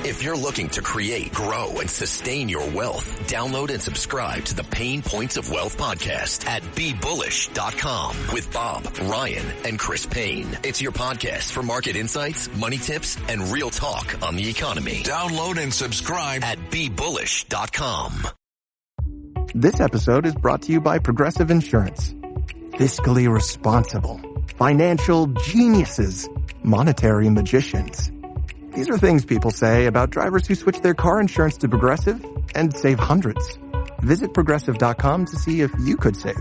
If you're looking to create, grow, and sustain your wealth, download and subscribe to the Pain Points of Wealth podcast at BeBullish.com with Bob, Ryan, and Chris Payne. It's your podcast for market insights, money tips, and real talk on the economy. Download and subscribe at BeBullish.com. This episode is brought to you by Progressive Insurance. Fiscally responsible, financial geniuses, monetary magicians. These are things people say about drivers who switch their car insurance to Progressive and save hundreds. Visit Progressive.com to see if you could save.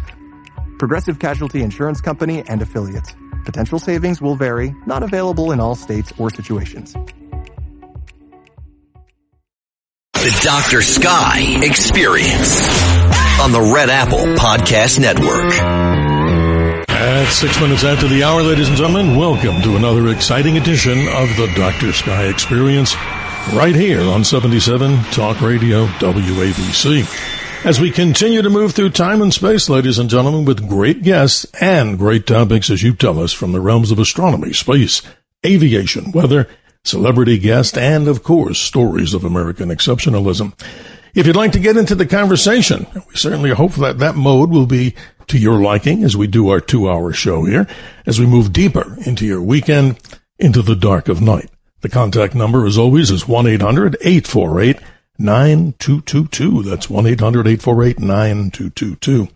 Progressive Casualty Insurance Company and Affiliates. Potential savings will vary, not available in all states or situations. The Dr. Sky Experience on the Red Apple Podcast Network. At 6 minutes after the hour, ladies and gentlemen, welcome to another exciting edition of the Dr. Sky Experience right here on 77 Talk Radio WABC. As we continue to move through time and space, ladies and gentlemen, with great guests and great topics, as you tell us, from the realms of astronomy, space, aviation, weather, celebrity guest, and, of course, stories of American exceptionalism. If you'd like to get into the conversation, we certainly hope that that mode will be to your liking as we do our 2-hour show here, as we move deeper into your weekend, into the dark of night. The contact number, as always, is 1-800-848-9222. That's 1-800-848-9222.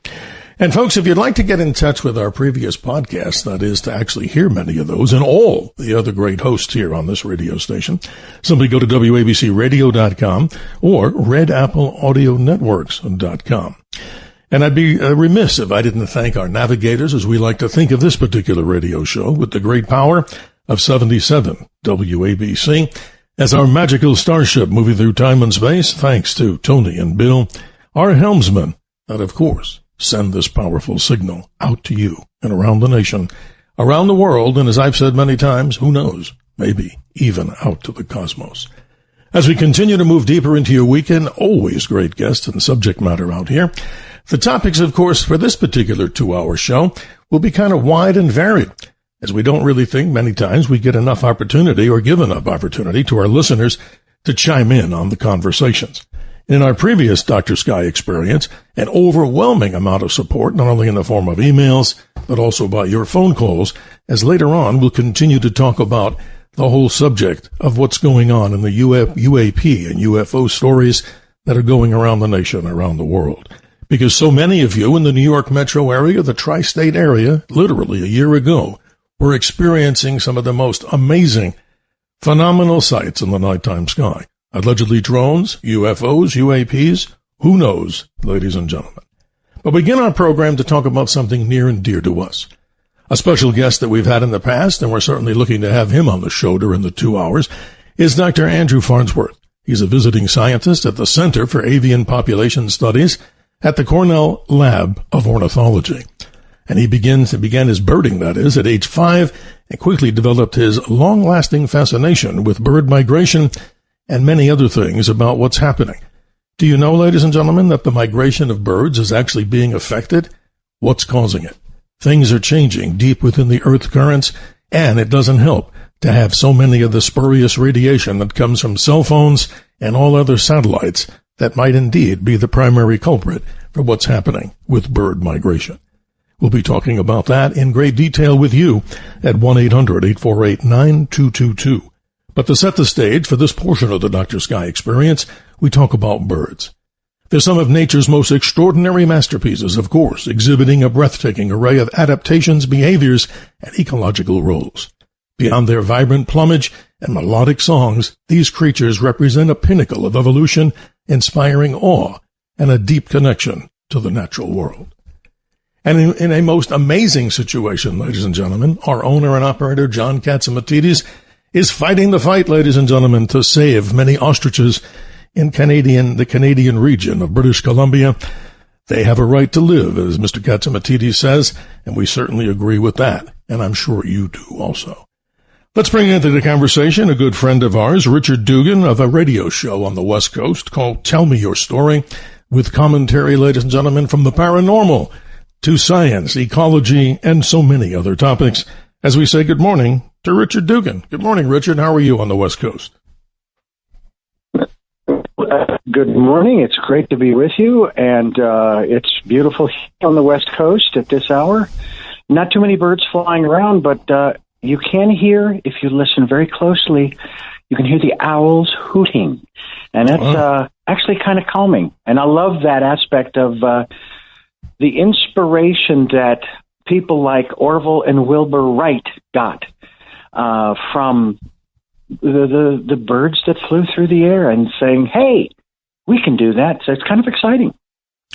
And folks, if you'd like to get in touch with our previous podcasts, that is to actually hear many of those and all the other great hosts here on this radio station, simply go to WABCRadio.com or RedAppleAudioNetworks.com. And I'd be remiss if I didn't thank our navigators, as we like to think of this particular radio show, with the great power of 77 WABC, as our magical starship moving through time and space, thanks to Tony and Bill, our helmsmen, that, of course, send this powerful signal out to you and around the nation, around the world, and as I've said many times, who knows, maybe even out to the cosmos. As we continue to move deeper into your weekend, always great guests and subject matter out here. The topics, of course, for this particular 2-hour show will be kind of wide and varied, as we don't really think many times we get enough opportunity or give enough opportunity to our listeners to chime in on the conversations. In our previous Dr. Sky Experience, an overwhelming amount of support, not only in the form of emails, but also by your phone calls, as later on we'll continue to talk about the whole subject of what's going on in the UAP and UFO stories that are going around the nation, around the world. Because so many of you in the New York metro area, the tri-state area, literally a year ago, were experiencing some of the most amazing, phenomenal sights in the nighttime sky. Allegedly drones, UFOs, UAPs, who knows, ladies and gentlemen. But we begin our program to talk about something near and dear to us. A special guest that we've had in the past, and we're certainly looking to have him on the show during the 2 hours, is Dr. Andrew Farnsworth. He's a visiting scientist at the Center for Avian Population Studies at the Cornell Lab of Ornithology. And he began his birding, that is, at age 5, and quickly developed his long-lasting fascination with bird migration and many other things about what's happening. Do you know, ladies and gentlemen, that the migration of birds is actually being affected? What's causing it? Things are changing deep within the Earth currents, and it doesn't help to have so many of the spurious radiation that comes from cell phones and all other satellites that might indeed be the primary culprit for what's happening with bird migration. We'll be talking about that in great detail with you at 1-800-848-9222. But to set the stage for this portion of the Dr. Sky Experience, we talk about birds. They're some of nature's most extraordinary masterpieces, of course, exhibiting a breathtaking array of adaptations, behaviors, and ecological roles. Beyond their vibrant plumage and melodic songs, these creatures represent a pinnacle of evolution, inspiring awe and a deep connection to the natural world. And in a most amazing situation, ladies and gentlemen, our owner and operator, John Catsimatidis, is fighting the fight, ladies and gentlemen, to save many ostriches in the Canadian region of British Columbia. They have a right to live, as Mr. Catsimatidis says, and we certainly agree with that, and I'm sure you do also. Let's bring into the conversation a good friend of ours, Richard Dugan, of a radio show on the West Coast called Tell Me Your Story, with commentary, ladies and gentlemen, from the paranormal to science, ecology, and so many other topics, as we say good morning to Richard Dugan. Good morning, Richard. How are you on the West Coast? Good morning. It's great to be with you, and it's beautiful on the West Coast at this hour. Not too many birds flying around, but you can hear, if you listen very closely, you can hear the owls hooting, and that's actually kind of calming. And I love that aspect of the inspiration that people like Orville and Wilbur Wright got from the birds that flew through the air and saying, hey, we can do that. So it's kind of exciting.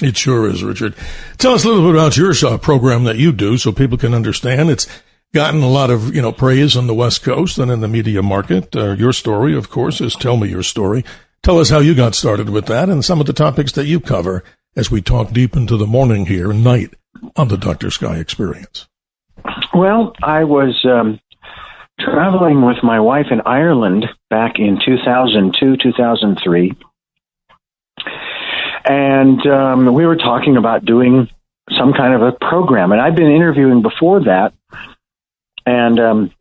It sure is, Richard. Tell us a little bit about your program that you do so people can understand. It's gotten a lot of, praise on the West Coast and in the media market. Your story, of course, is Tell Me Your Story. Tell us how you got started with that and some of the topics that you cover as we talk deep into the morning here and night on the Dr. Sky Experience. Well, I was traveling with my wife in Ireland back in 2002, 2003. And we were talking about doing some kind of a program. And I'd been interviewing before that and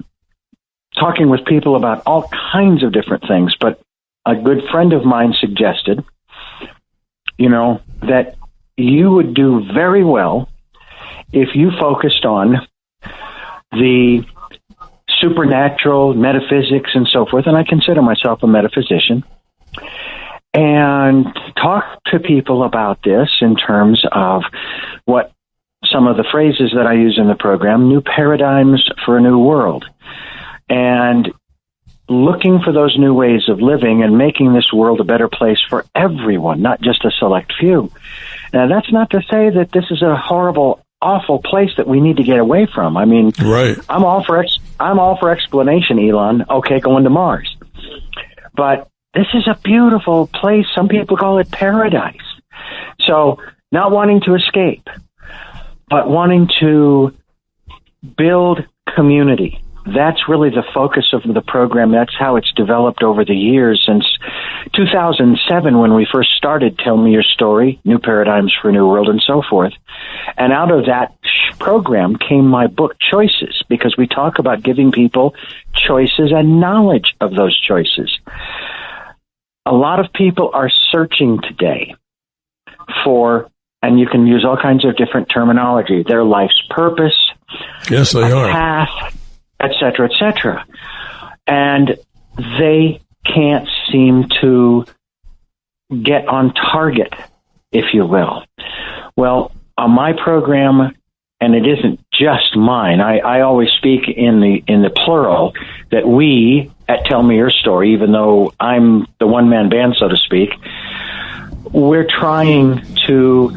talking with people about all kinds of different things. But a good friend of mine suggested, that you would do very well if you focused on the supernatural, metaphysics, and so forth. And I consider myself a metaphysician. And talk to people about this in terms of what some of the phrases that I use in the program, new paradigms for a new world, and looking for those new ways of living and making this world a better place for everyone, not just a select few. Now, that's not to say that this is a horrible, awful place that we need to get away from. I mean, right. I'm all for explanation, Elon. Okay, going to Mars. But this is a beautiful place. Some people call it paradise. So not wanting to escape, but wanting to build community. That's really the focus of the program. That's how it's developed over the years since 2007 when we first started Tell Me Your Story, New Paradigms for a New World, and so forth. And out of that program came my book, Choices, because we talk about giving people choices and knowledge of those choices. A lot of people are searching today for, and you can use all kinds of different terminology, their life's purpose, yes, they are, path, et cetera, and they can't seem to get on target, if you will. Well, on my program, and it isn't just mine, I always speak in the plural, that we at Tell Me Your Story, even though I'm the one-man band, so to speak, we're trying to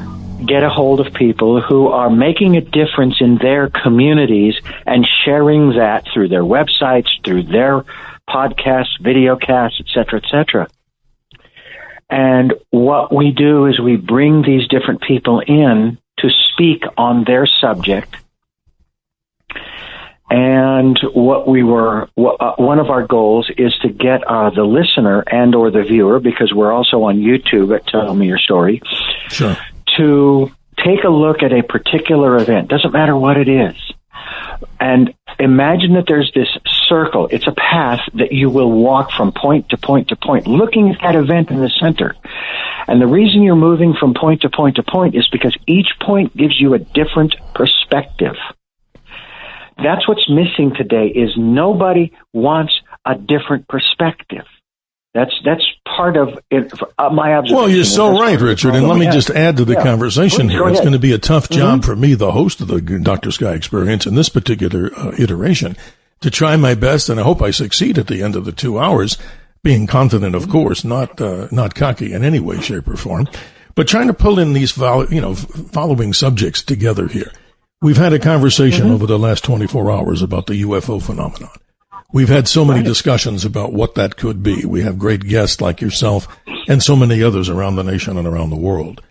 get a hold of people who are making a difference in their communities and sharing that through their websites, through their podcasts, videocasts, et cetera, And what we do is we bring these different people in to speak on their subject. And one of our goals is to get the listener and or the viewer, because we're also on YouTube at Tell Me Your Story, sure, to take a look at a particular event. Doesn't matter what it is. And imagine that there's this circle. It's a path that you will walk from point to point to point, looking at that event in the center. And the reason you're moving from point to point to point is because each point gives you a different perspective. That's what's missing today, is nobody wants a different perspective. That's part of it, my observation. Well, you're so right, Richard. And let me just add to the conversation here. It's going to be a tough job for me, the host of the Dr. Sky Experience, in this particular iteration, to try my best, and I hope I succeed at the end of the 2 hours, being confident, of course, not cocky in any way, shape, or form, but trying to pull in these following subjects together here. We've had a conversation over the last 24 hours about the UFO phenomenon. We've had so many discussions about what that could be. We have great guests like yourself and so many others around the nation and around the world.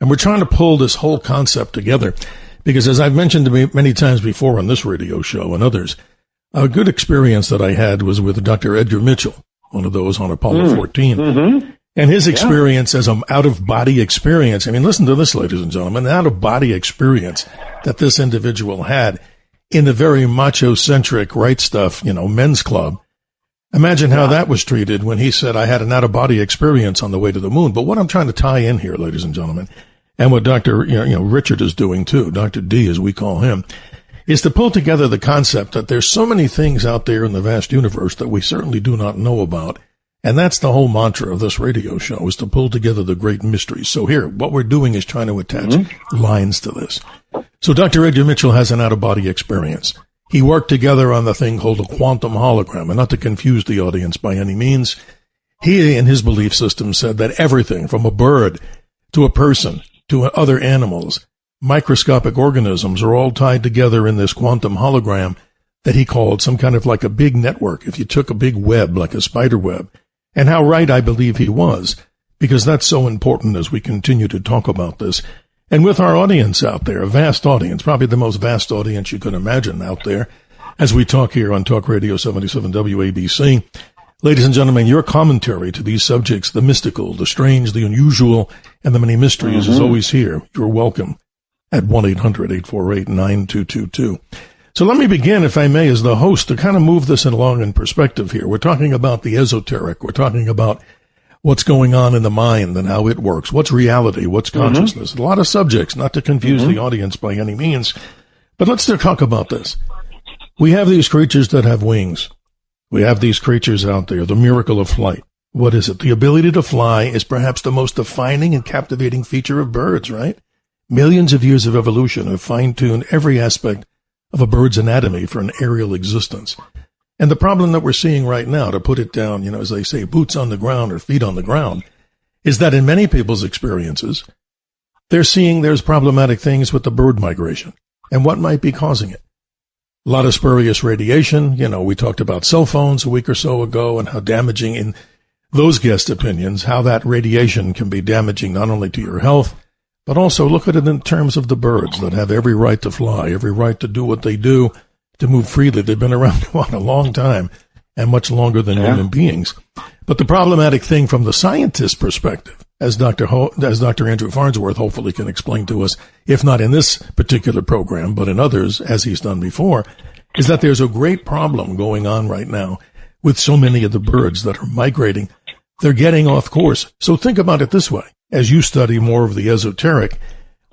And we're trying to pull this whole concept together because, as I've mentioned to many times before on this radio show and others, a good experience that I had was with Dr. Edgar Mitchell, one of those on Apollo 14. And his experience as an out-of-body experience. I mean, listen to this, ladies and gentlemen, an out-of-body experience that this individual had in the very macho-centric right stuff, men's club. Imagine how that was treated when he said, I had an out-of-body experience on the way to the moon. But what I'm trying to tie in here, ladies and gentlemen, and what Dr. Richard is doing too, Dr. D as we call him, is to pull together the concept that there's so many things out there in the vast universe that we certainly do not know about. And that's the whole mantra of this radio show, is to pull together the great mysteries. So here, what we're doing is trying to attach lines to this. So Dr. Edgar Mitchell has an out-of-body experience. He worked together on the thing called a quantum hologram, and not to confuse the audience by any means, he, in his belief system, said that everything from a bird to a person to other animals, microscopic organisms, are all tied together in this quantum hologram that he called some kind of like a big network. If you took a big web, like a spider web, and how right I believe he was, because that's so important as we continue to talk about this. And with our audience out there, a vast audience, probably the most vast audience you can imagine out there, as we talk here on Talk Radio 77 WABC. Ladies and gentlemen, your commentary to these subjects, the mystical, the strange, the unusual, and the many mysteries is always here. You're welcome at 1-800-848-9222. So let me begin, if I may, as the host, to kind of move this along in perspective here. We're talking about the esoteric. We're talking about what's going on in the mind and how it works. What's reality? What's consciousness? A lot of subjects, not to confuse the audience by any means. But let's talk about this. We have these creatures that have wings. We have these creatures out there, the miracle of flight. What is it? The ability to fly is perhaps the most defining and captivating feature of birds, right? Millions of years of evolution have fine-tuned every aspect of a bird's anatomy for an aerial existence. And the problem that we're seeing right now, to put it down, as they say, boots on the ground or feet on the ground, is that in many people's experiences, they're seeing there's problematic things with the bird migration and what might be causing it. A lot of spurious radiation. We talked about cell phones a week or so ago and how damaging, in those guest opinions, how that radiation can be damaging not only to your health, but also look at it in terms of the birds that have every right to fly, every right to do what they do, to move freely. They've been around a long time and much longer than human beings. But the problematic thing from the scientist's perspective, as Dr. Andrew Farnsworth hopefully can explain to us, if not in this particular program, but in others, as he's done before, is that there's a great problem going on right now with so many of the birds that are migrating. They're getting off course. So think about it this way. As you study more of the esoteric,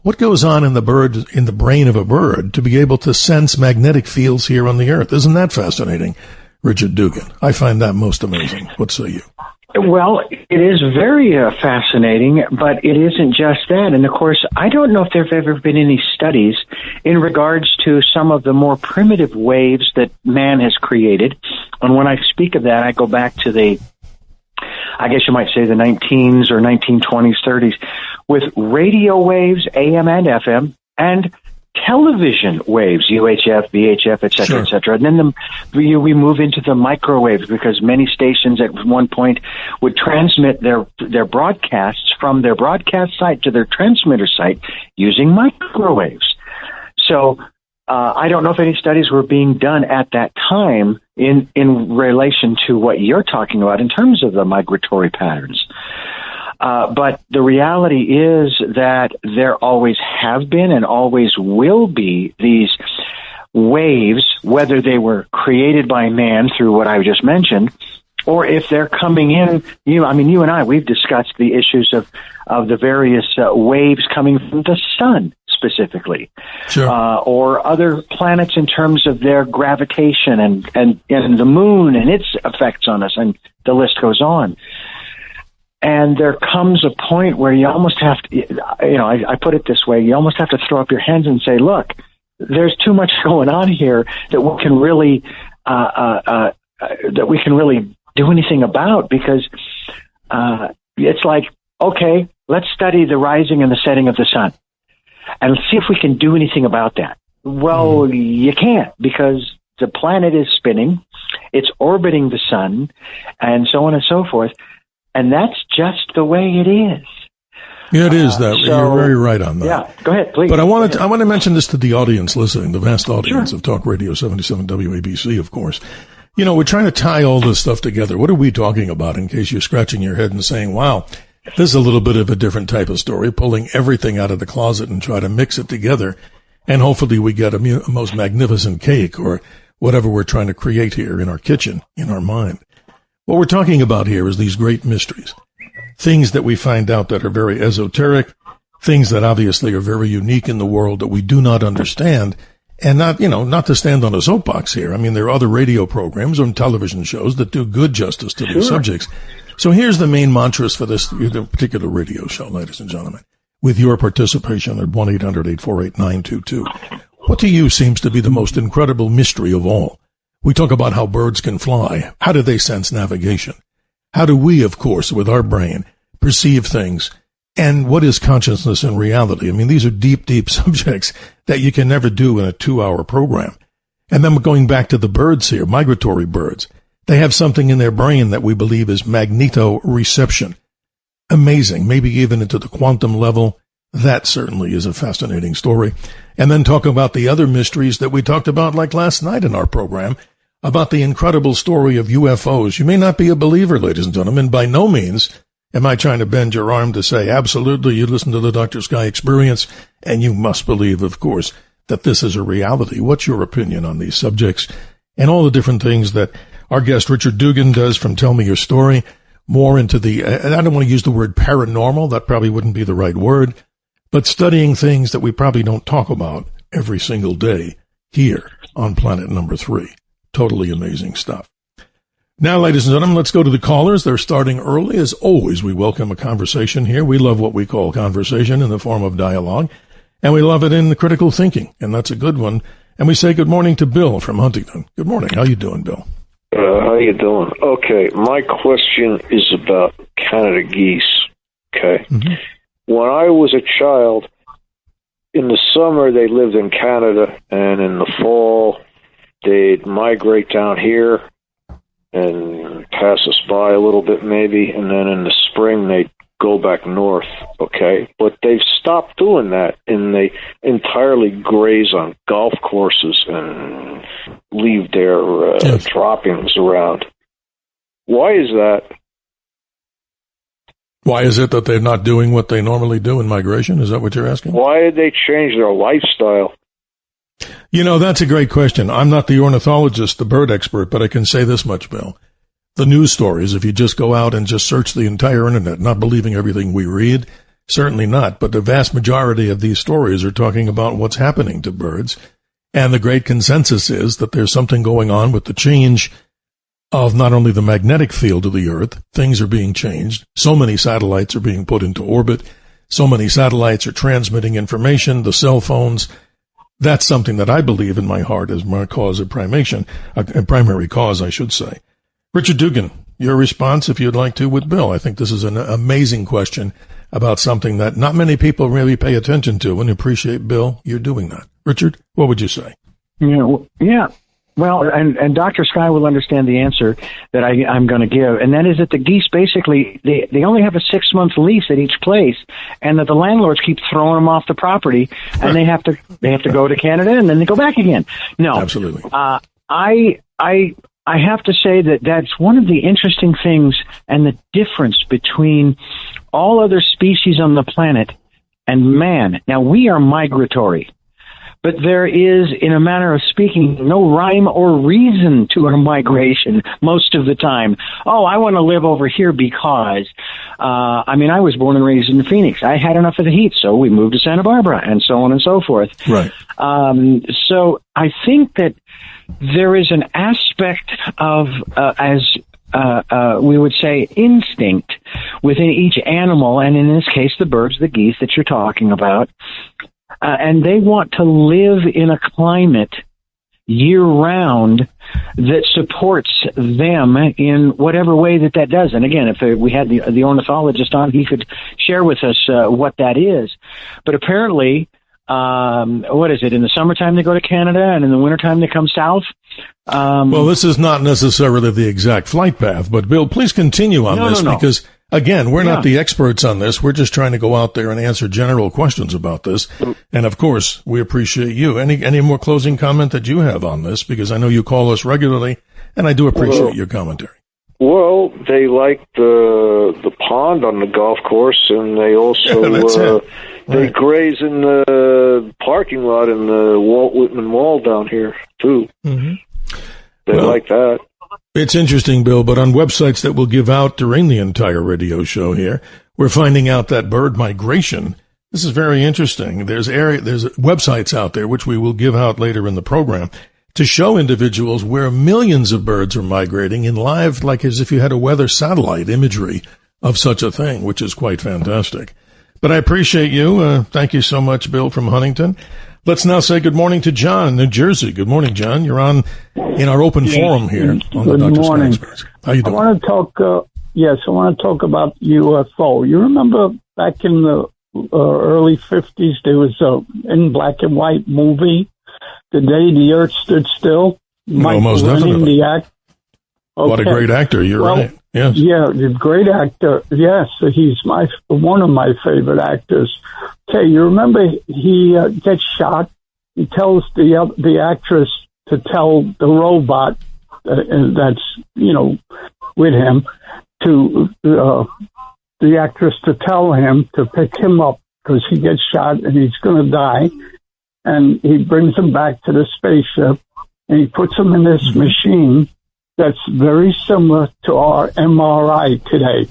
what goes on in the brain of a bird to be able to sense magnetic fields here on the earth? Isn't that fascinating, Richard Dugan? I find that most amazing. What say you? Well, it is very fascinating, but it isn't just that. And of course, I don't know if there have ever been any studies in regards to some of the more primitive waves that man has created. And when I speak of that, I go back to I guess you might say the 19s or 1920s, 30s, with radio waves, AM and FM, and television waves, UHF, VHF, et cetera, et cetera. And then we move into the microwaves, because many stations at one point would transmit their broadcasts from their broadcast site to their transmitter site using microwaves. So I don't know if any studies were being done at that time in relation to what you're talking about in terms of the migratory patterns. But the reality is that there always have been and always will be these waves, whether they were created by man through what I just mentioned, or if they're coming in. You and I, we've discussed the issues of the various waves coming from the sun specifically, or other planets in terms of their gravitation and the moon and its effects on us, and the list goes on. And there comes a point where you almost have to, I put it this way, you almost have to throw up your hands and say, look, there's too much going on here that we can really, do anything about, because it's like, okay, let's study the rising and the setting of the sun and see if we can do anything about that. Well, you can't, because the planet is spinning, it's orbiting the sun, and so on and so forth. And that's just the way it is. Yeah, it is that. You're very right on that. Yeah, go ahead, please. But I want to mention this to the audience listening, the vast audience of Talk Radio 77 WABC, of course. We're trying to tie all this stuff together. What are we talking about, in case you're scratching your head and saying, wow, this is a little bit of a different type of story, pulling everything out of the closet and try to mix it together. And hopefully we get a most magnificent cake or whatever we're trying to create here in our kitchen, in our mind. What we're talking about here is these great mysteries, things that we find out that are very esoteric, things that obviously are very unique in the world that we do not understand. And not to stand on a soapbox here. I mean, there are other radio programs and television shows that do good justice to these subjects. So here's the main mantras for this particular radio show, ladies and gentlemen, with your participation at 1-800-848-922. What to you seems to be the most incredible mystery of all? We talk about how birds can fly. How do they sense navigation? How do we, of course, with our brain, perceive things? And what is consciousness in reality? I mean, these are deep, deep subjects that you can never do in a 2-hour program. And then going back to the birds here, migratory birds, they have something in their brain that we believe is magnetoreception. Amazing, maybe even into the quantum level. That certainly is a fascinating story. And then talk about the other mysteries that we talked about like last night in our program, about the incredible story of UFOs. You may not be a believer, ladies and gentlemen. By no means am I trying to bend your arm to say, absolutely, you listen to the Dr. Sky Experience, and you must believe, of course, that this is a reality. What's your opinion on these subjects and all the different things that our guest Richard Dugan does from Tell Me Your Story, more into the, and I don't want to use the word paranormal, that probably wouldn't be the right word, but studying things that we probably don't talk about every single day here on Planet Number 3. Totally amazing stuff. Now, ladies and gentlemen, let's go to the callers. They're starting early. As always, we welcome a conversation here. We love what we call conversation in the form of dialogue, and we love it in the critical thinking, and that's a good one. And we say good morning to Bill from Huntington. Good morning. How you doing, Bill? How you doing? Okay, my question is about Canada geese, okay? Mm-hmm. When I was a child, in the summer they lived in Canada, and in the fall they'd migrate down here and pass us by a little bit maybe, and then in the spring they'd go back north, okay? But they've stopped doing that, and they entirely graze on golf courses and leave their droppings around. Why is that? Why is it that they're not doing what they normally do in migration? Is that what you're asking? Why did they change their lifestyle? You know, that's a great question. I'm not the ornithologist, the bird expert, but I can say this much, Bill. The news stories, if you just go out and just search the entire internet, not believing everything we read, certainly not, but the vast majority of these stories are talking about what's happening to birds. And the great consensus is that there's something going on with the change of not only the magnetic field of the Earth, things are being changed. So many satellites are being put into orbit. So many satellites are transmitting information, the cell phones. That's something that I believe in my heart is my cause of primation, a primary cause, I should say. Richard Dugan, your response, if you'd like to, with Bill. I think this is an amazing question about something that not many people really pay attention to and appreciate. Bill, you're doing that. Richard, what would you say? Yeah. Well, and Dr. Sky will understand the answer that I'm going to give, and that is that the geese basically, they only have a 6-month lease at each place, and that the landlords keep throwing them off the property, and they have to go to Canada, and then they go back again. No. Absolutely. I have to say that that's one of the interesting things and the difference between all other species on the planet and man. Now, we are migratory, but there is, in a manner of speaking, no rhyme or reason to our migration most of the time. Oh, I want to live over here because, I was born and raised in Phoenix. I had enough of the heat, so we moved to Santa Barbara, and so on and so forth. Right. So I think that there is an aspect of, we would say, instinct within each animal, and in this case, the birds, the geese that you're talking about, and they want to live in a climate year-round that supports them in whatever way that does. And again, if we had the ornithologist on, he could share with us what that is. But apparently, what is it? In the summertime they go to Canada, and in the wintertime they come south. Well, this is not necessarily the exact flight path, but Bill, please continue on this because, again, we're not the experts on this. We're just trying to go out there and answer general questions about this. And of course, we appreciate you. Any more closing comment that you have on this? Because I know you call us regularly, and I do appreciate your commentary. Well, they like the pond on the golf course, and they also they graze in the parking lot in the Walt Whitman Mall down here too. Mm-hmm. They like that. It's interesting, Bill, but on websites that we'll give out during the entire radio show here, we're finding out that bird migration, this is very interesting. There's websites out there, which we will give out later in the program, to show individuals where millions of birds are migrating in live, like as if you had a weather satellite imagery of such a thing, which is quite fantastic. But I appreciate you. Thank you so much, Bill from Huntington. Let's now say good morning to John in New Jersey. Good morning, John. You're on in our open forum here on the Dr. Sky Experience. How you doing? I want to talk, I want to talk about UFO. You remember back in the early 50s, there was a in black and white movie, The Day the Earth Stood Still. Most definitely. Okay. What a great actor. You're right. Yes. Yeah, the great actor. Yes, he's one of my favorite actors. Okay, you remember he gets shot. He tells the actress to tell the robot that's with him to the actress to tell him to pick him up because he gets shot and he's going to die. And he brings him back to the spaceship and he puts him in this machine that's very similar to our MRI today.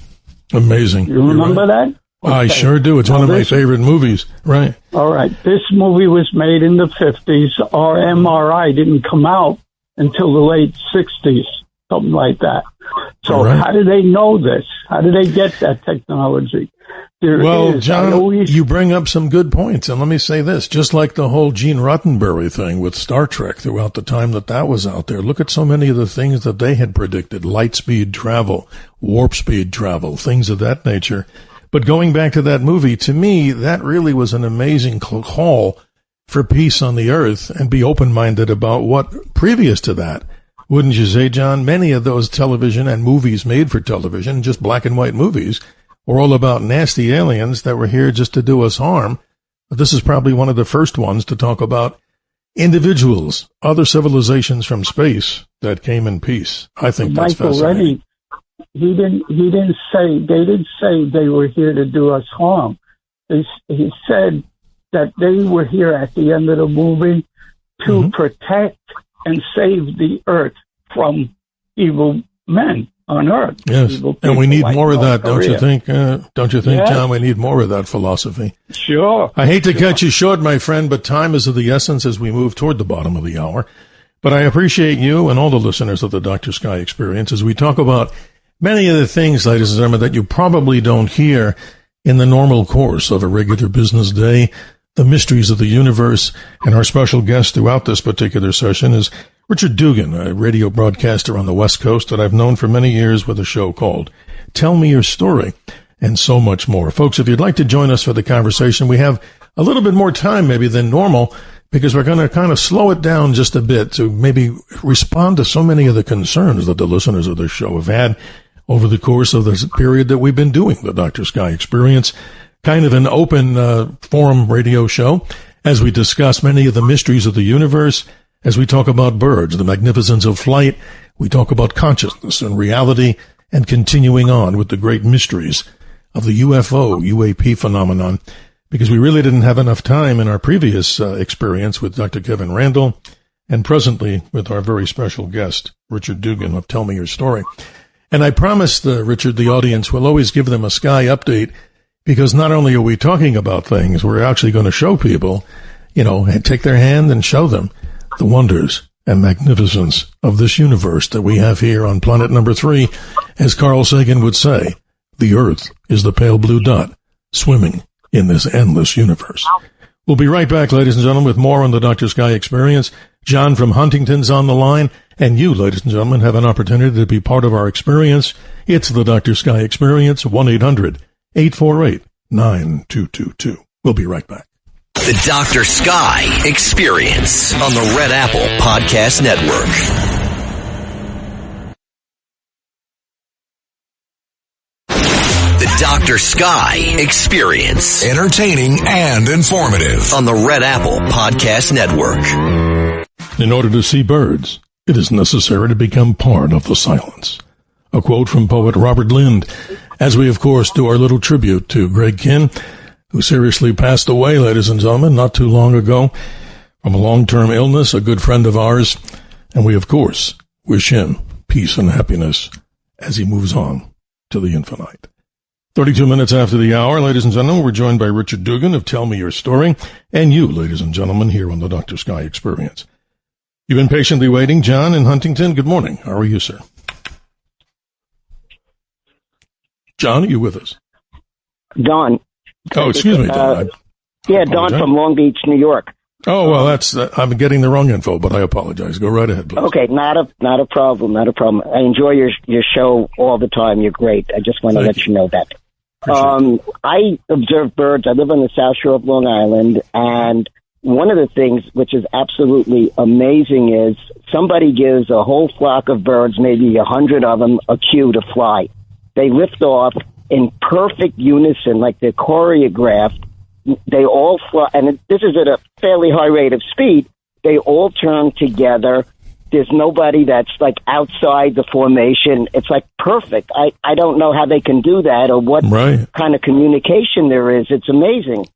Amazing. You remember that? Okay. I sure do. It's one of my favorite movies. Right. All right. This movie was made in the 50s. Our MRI didn't come out until the late 60s, something like that. So How do they know this? How do they get that technology? John, you bring up some good points. And let me say this, just like the whole Gene Roddenberry thing with Star Trek throughout the time that was out there, look at so many of the things that they had predicted, light speed travel, warp speed travel, things of that nature. But going back to that movie, to me, that really was an amazing call for peace on the earth and be open-minded about what previous to that. Wouldn't you say, John? Many of those television and movies made for television, just black and white movies, were all about nasty aliens that were here just to do us harm. But this is probably one of the first ones to talk about individuals, other civilizations from space that came in peace. I think that's fascinating. They didn't say they were here to do us harm. He said that they were here at the end of the movie to protect and save the earth from evil men on earth. Yes, and we need more of that, don't you think? Don't you think, yes, John? We need more of that philosophy. Sure. I hate to cut you short, my friend, but time is of the essence as we move toward the bottom of the hour. But I appreciate you and all the listeners of the Dr. Sky Experience as we talk about many of the things, ladies and gentlemen, that you probably don't hear in the normal course of a regular business day, the mysteries of the universe. And our special guest throughout this particular session is Richard Dugan, a radio broadcaster on the West Coast that I've known for many years with a show called Tell Me Your Story, and so much more. Folks, if you'd like to join us for the conversation, we have a little bit more time maybe than normal because we're going to kind of slow it down just a bit to maybe respond to so many of the concerns that the listeners of this show have had over the course of this period that we've been doing the Dr. Sky Experience, kind of an open forum radio show as we discuss many of the mysteries of the universe, as we talk about birds, the magnificence of flight, we talk about consciousness and reality, and continuing on with the great mysteries of the UFO, phenomenon, because we really didn't have enough time in our previous experience with Dr. Kevin Randle, and presently with our very special guest, Richard Dugan of Tell Me Your Story. And I promised, Richard, the audience will always give them a sky update, because not only are we talking about things, we're actually going to show people, and take their hand and show them the wonders and magnificence of this universe that we have here on planet number 3. As Carl Sagan would say, the Earth is the pale blue dot swimming in this endless universe. We'll be right back, ladies and gentlemen, with more on the Dr. Sky Experience. John from Huntington's on the line, and you, ladies and gentlemen, have an opportunity to be part of our experience. It's the Dr. Sky Experience, 1-800-848-9222. We'll be right back. The Dr. Sky Experience on the Red Apple Podcast Network. The Dr. Sky Experience. Entertaining and informative on the Red Apple Podcast Network. In order to see birds, it is necessary to become part of the silence. A quote from poet Robert Lind, as we, of course, do our little tribute to Greg Kihn, who seriously passed away, ladies and gentlemen, not too long ago from a long-term illness, a good friend of ours, and we, of course, wish him peace and happiness as he moves on to the infinite. 32 minutes after the hour, ladies and gentlemen, we're joined by Richard Dugan of Tell Me Your Story, and you, ladies and gentlemen, here on the Dr. Sky Experience. You've been patiently waiting. John in Huntington, good morning. How are you, sir? John, are you with us? Don. Oh, excuse me, Don. Don from Long Beach, New York. Oh, well, I'm getting the wrong info, but I apologize. Go right ahead, please. Okay, not a problem. I enjoy your show all the time. You're great. I just want to let you know that. I observe birds. I live on the South Shore of Long Island, and one of the things which is absolutely amazing is somebody gives a whole flock of birds, maybe 100 of them, a cue to fly. They lift off in perfect unison, like they're choreographed. They all fly, and this is at a fairly high rate of speed. They all turn together. There's nobody that's like outside the formation. It's like perfect. I don't know how they can do that or what kind of communication there is. It's amazing.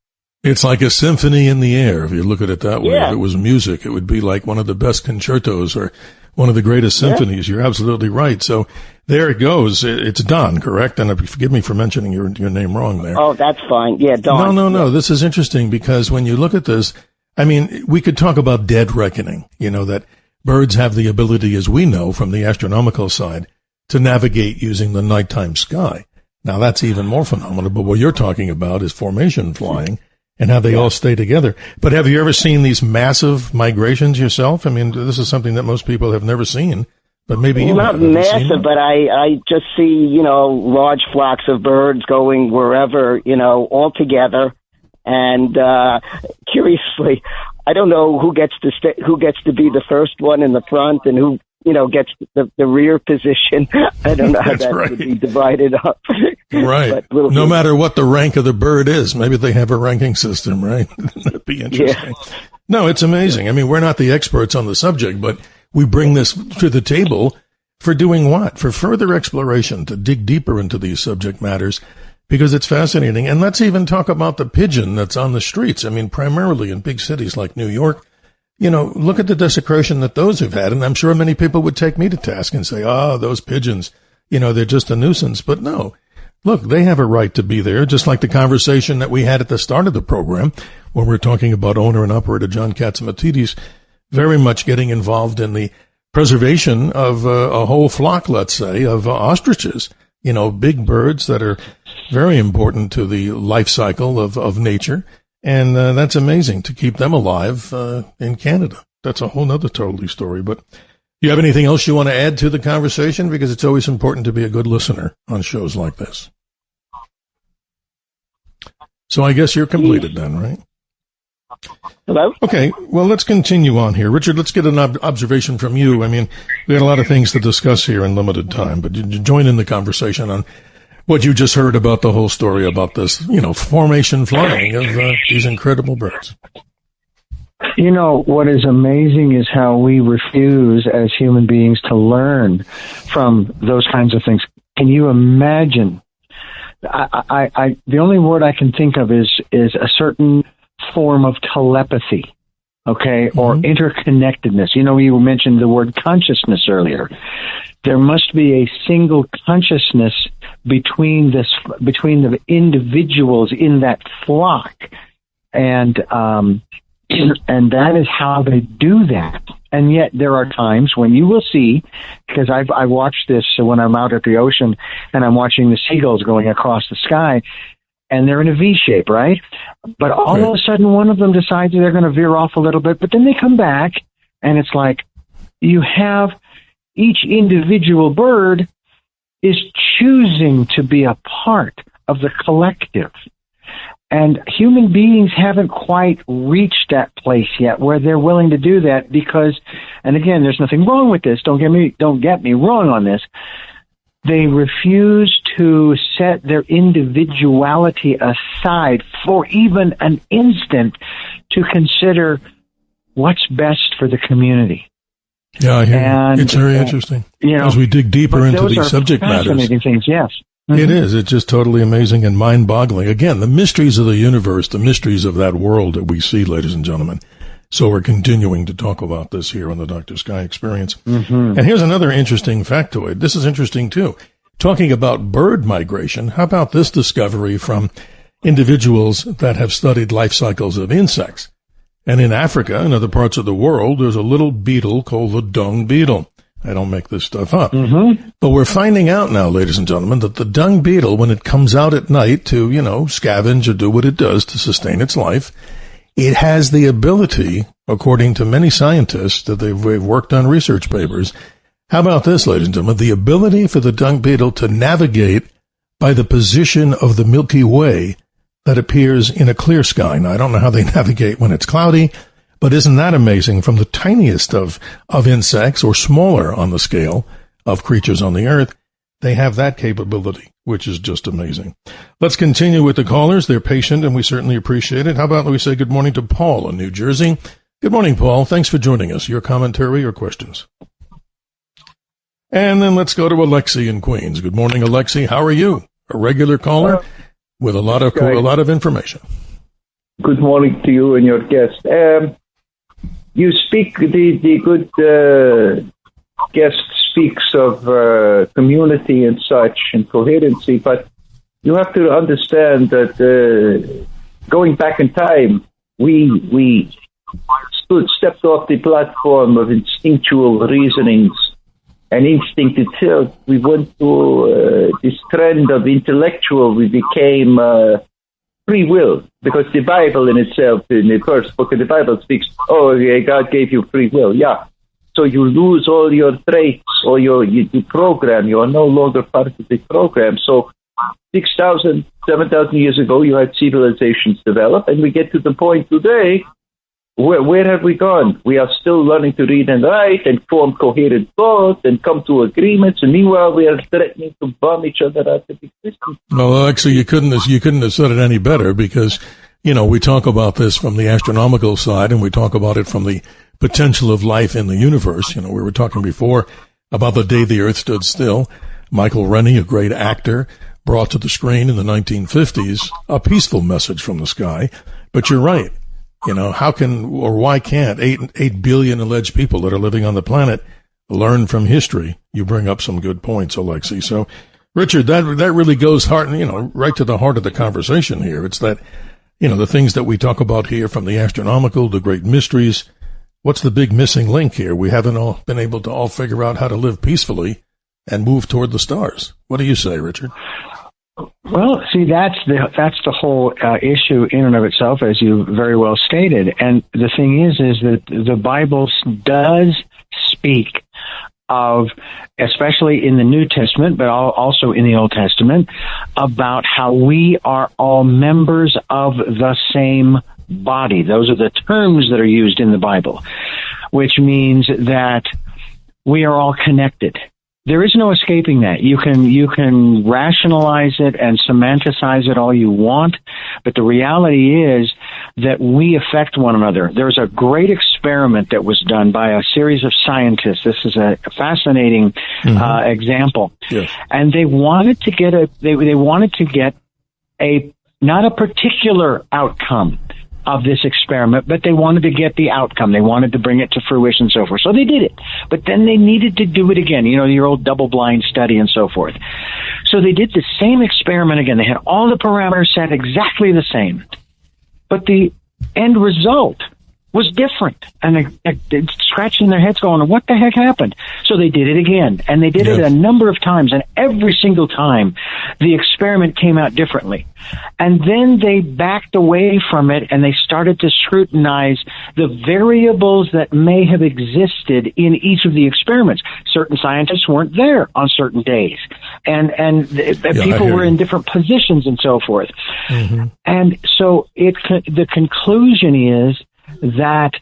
It's like a symphony in the air, if you look at it that way. Yeah. If it was music, it would be like one of the best concertos or one of the greatest symphonies. You're absolutely right. So there it goes. It's Don, correct? And forgive me for mentioning your name wrong there. Oh, that's fine. Yeah, Don. No. This is interesting because when you look at this, I mean, we could talk about dead reckoning, that birds have the ability, as we know from the astronomical side, to navigate using the nighttime sky. Now, that's even more phenomenal, but what you're talking about is formation flying and how they all stay together. But have you ever seen these massive migrations yourself? I mean, this is something that most people have never seen, but maybe you not have. massive, but I just see, large flocks of birds going wherever, all together. And curiously, I don't know who gets to be the first one in the front and who gets the rear position. I don't know how that would be divided up. Right. No matter what the rank of the bird is, maybe they have a ranking system, right? That'd be interesting. Yeah. No, it's amazing. I mean, we're not the experts on the subject, but we bring this to the table for doing what? For further exploration, to dig deeper into these subject matters, because it's fascinating. And let's even talk about the pigeon that's on the streets. I mean, primarily in big cities like New York. Look at the desecration that those have had. And I'm sure many people would take me to task and say, those pigeons, they're just a nuisance. But no, look, they have a right to be there, just like the conversation that we had at the start of the program when we're talking about owner and operator John Catsimatidis very much getting involved in the preservation of a whole flock, let's say, of ostriches, big birds that are very important to the life cycle of nature. And that's amazing to keep them alive in Canada. That's a whole other totally story. But do you have anything else you want to add to the conversation? Because it's always important to be a good listener on shows like this. So I guess you're completed then, right? Hello? Okay, well, let's continue on here. Richard, let's get an observation from you. I mean, we had a lot of things to discuss here in limited time, but you join in the conversation on what you just heard about the whole story about this, formation flying of these incredible birds. What is amazing is how we refuse as human beings to learn from those kinds of things. Can you imagine? The only word I can think of is a certain form of telepathy, okay, or interconnectedness. You mentioned the word consciousness earlier. There must be a single consciousness between the individuals in that flock, and that is how they do that. And yet there are times when you will see, because I watch this when I'm out at the ocean and I'm watching the seagulls going across the sky, and they're in a V shape, right? But all of a sudden one of them decides they're going to veer off a little bit, but then they come back, and it's like you have each individual bird is choosing to be a part of the collective. And human beings haven't quite reached that place yet where they're willing to do that because, and again, there's nothing wrong with this. Don't get me wrong on this. They refuse to set their individuality aside for even an instant to consider what's best for the community. Yeah, I hear you. It's very interesting. As we dig deeper into these subject matters. Fascinating things, yes. Mm-hmm. It is. It's just totally amazing and mind-boggling. Again, the mysteries of the universe, the mysteries of that world that we see, ladies and gentlemen. So we're continuing to talk about this here on the Dr. Sky Experience. Mm-hmm. And here's another interesting factoid. This is interesting too. Talking about bird migration, how about this discovery from individuals that have studied life cycles of insects? And in Africa and other parts of the world, there's a little beetle called the dung beetle. I don't make this stuff up. Mm-hmm. But we're finding out now, ladies and gentlemen, that the dung beetle, when it comes out at night to, scavenge or do what it does to sustain its life, it has the ability, according to many scientists that they've worked on research papers. How about this, ladies and gentlemen? The ability for the dung beetle to navigate by the position of the Milky Way that appears in a clear sky. Now, I don't know how they navigate when it's cloudy, but isn't that amazing? From the tiniest of insects, or smaller on the scale of creatures on the earth, they have that capability, which is just amazing. Let's continue with the callers. They're patient, and we certainly appreciate it. How about we say good morning to Paul in New Jersey? Good morning, Paul. Thanks for joining us. Your commentary or questions? And then let's go to Alexi in Queens. Good morning, Alexi. How are you? A regular caller with a lot of information. Good morning to you and your guest. You speak, the good guest speaks of community and such and coherency, but you have to understand that going back in time, we stepped off the platform of instinctual reasonings and instinct itself. We went to this trend of intellectual. We became free will, because the Bible in itself, in the first book of the Bible, speaks, God gave you free will. Yeah. So you lose all your traits, or you program. You are no longer part of the program. So 6,000, 7,000 years ago, you had civilizations develop, and we get to the point today. Where have we gone? We are still learning to read and write and form coherent thoughts and come to agreements. And meanwhile, we are threatening to bomb each other out of existence. Well, actually, you couldn't have said it any better, because, we talk about this from the astronomical side, and we talk about it from the potential of life in the universe. We were talking before about the day the Earth stood still. Michael Rennie, a great actor, brought to the screen in the 1950s a peaceful message from the sky. But you're right. How can or why can't 8 billion alleged people that are living on the planet learn from history? You bring up some good points, Alexi. So, Richard, that really goes right to the heart of the conversation here. It's that, the things that we talk about here, from the astronomical, the great mysteries. What's the big missing link here? We haven't all been able to all figure out how to live peacefully and move toward the stars. What do you say, Richard? Well, see, that's the whole issue in and of itself, as you very well stated. And the thing is that the Bible does speak of, especially in the New Testament, but also in the Old Testament, about how we are all members of the same body. Those are the terms that are used in the Bible, which means that we are all connected. There is no escaping that. You can rationalize it and semanticize it all you want, but the reality is that we affect one another. There's a great experiment that was done by a series of scientists. This is a fascinating example. Yes. And they wanted to get not a particular outcome of this experiment, but they wanted to get the outcome. They wanted to bring it to fruition and so forth. So they did it. But then they needed to do it again, your old double-blind study and so forth. So they did the same experiment again. They had all the parameters set exactly the same. But the end result was different. And they're scratching their heads going, what the heck happened? So they did it again. And they did it a number of times. And every single time, the experiment came out differently. And then they backed away from it, and they started to scrutinize the variables that may have existed in each of the experiments. Certain scientists weren't there on certain days. And people were in different positions and so forth. Mm-hmm. And so the conclusion is that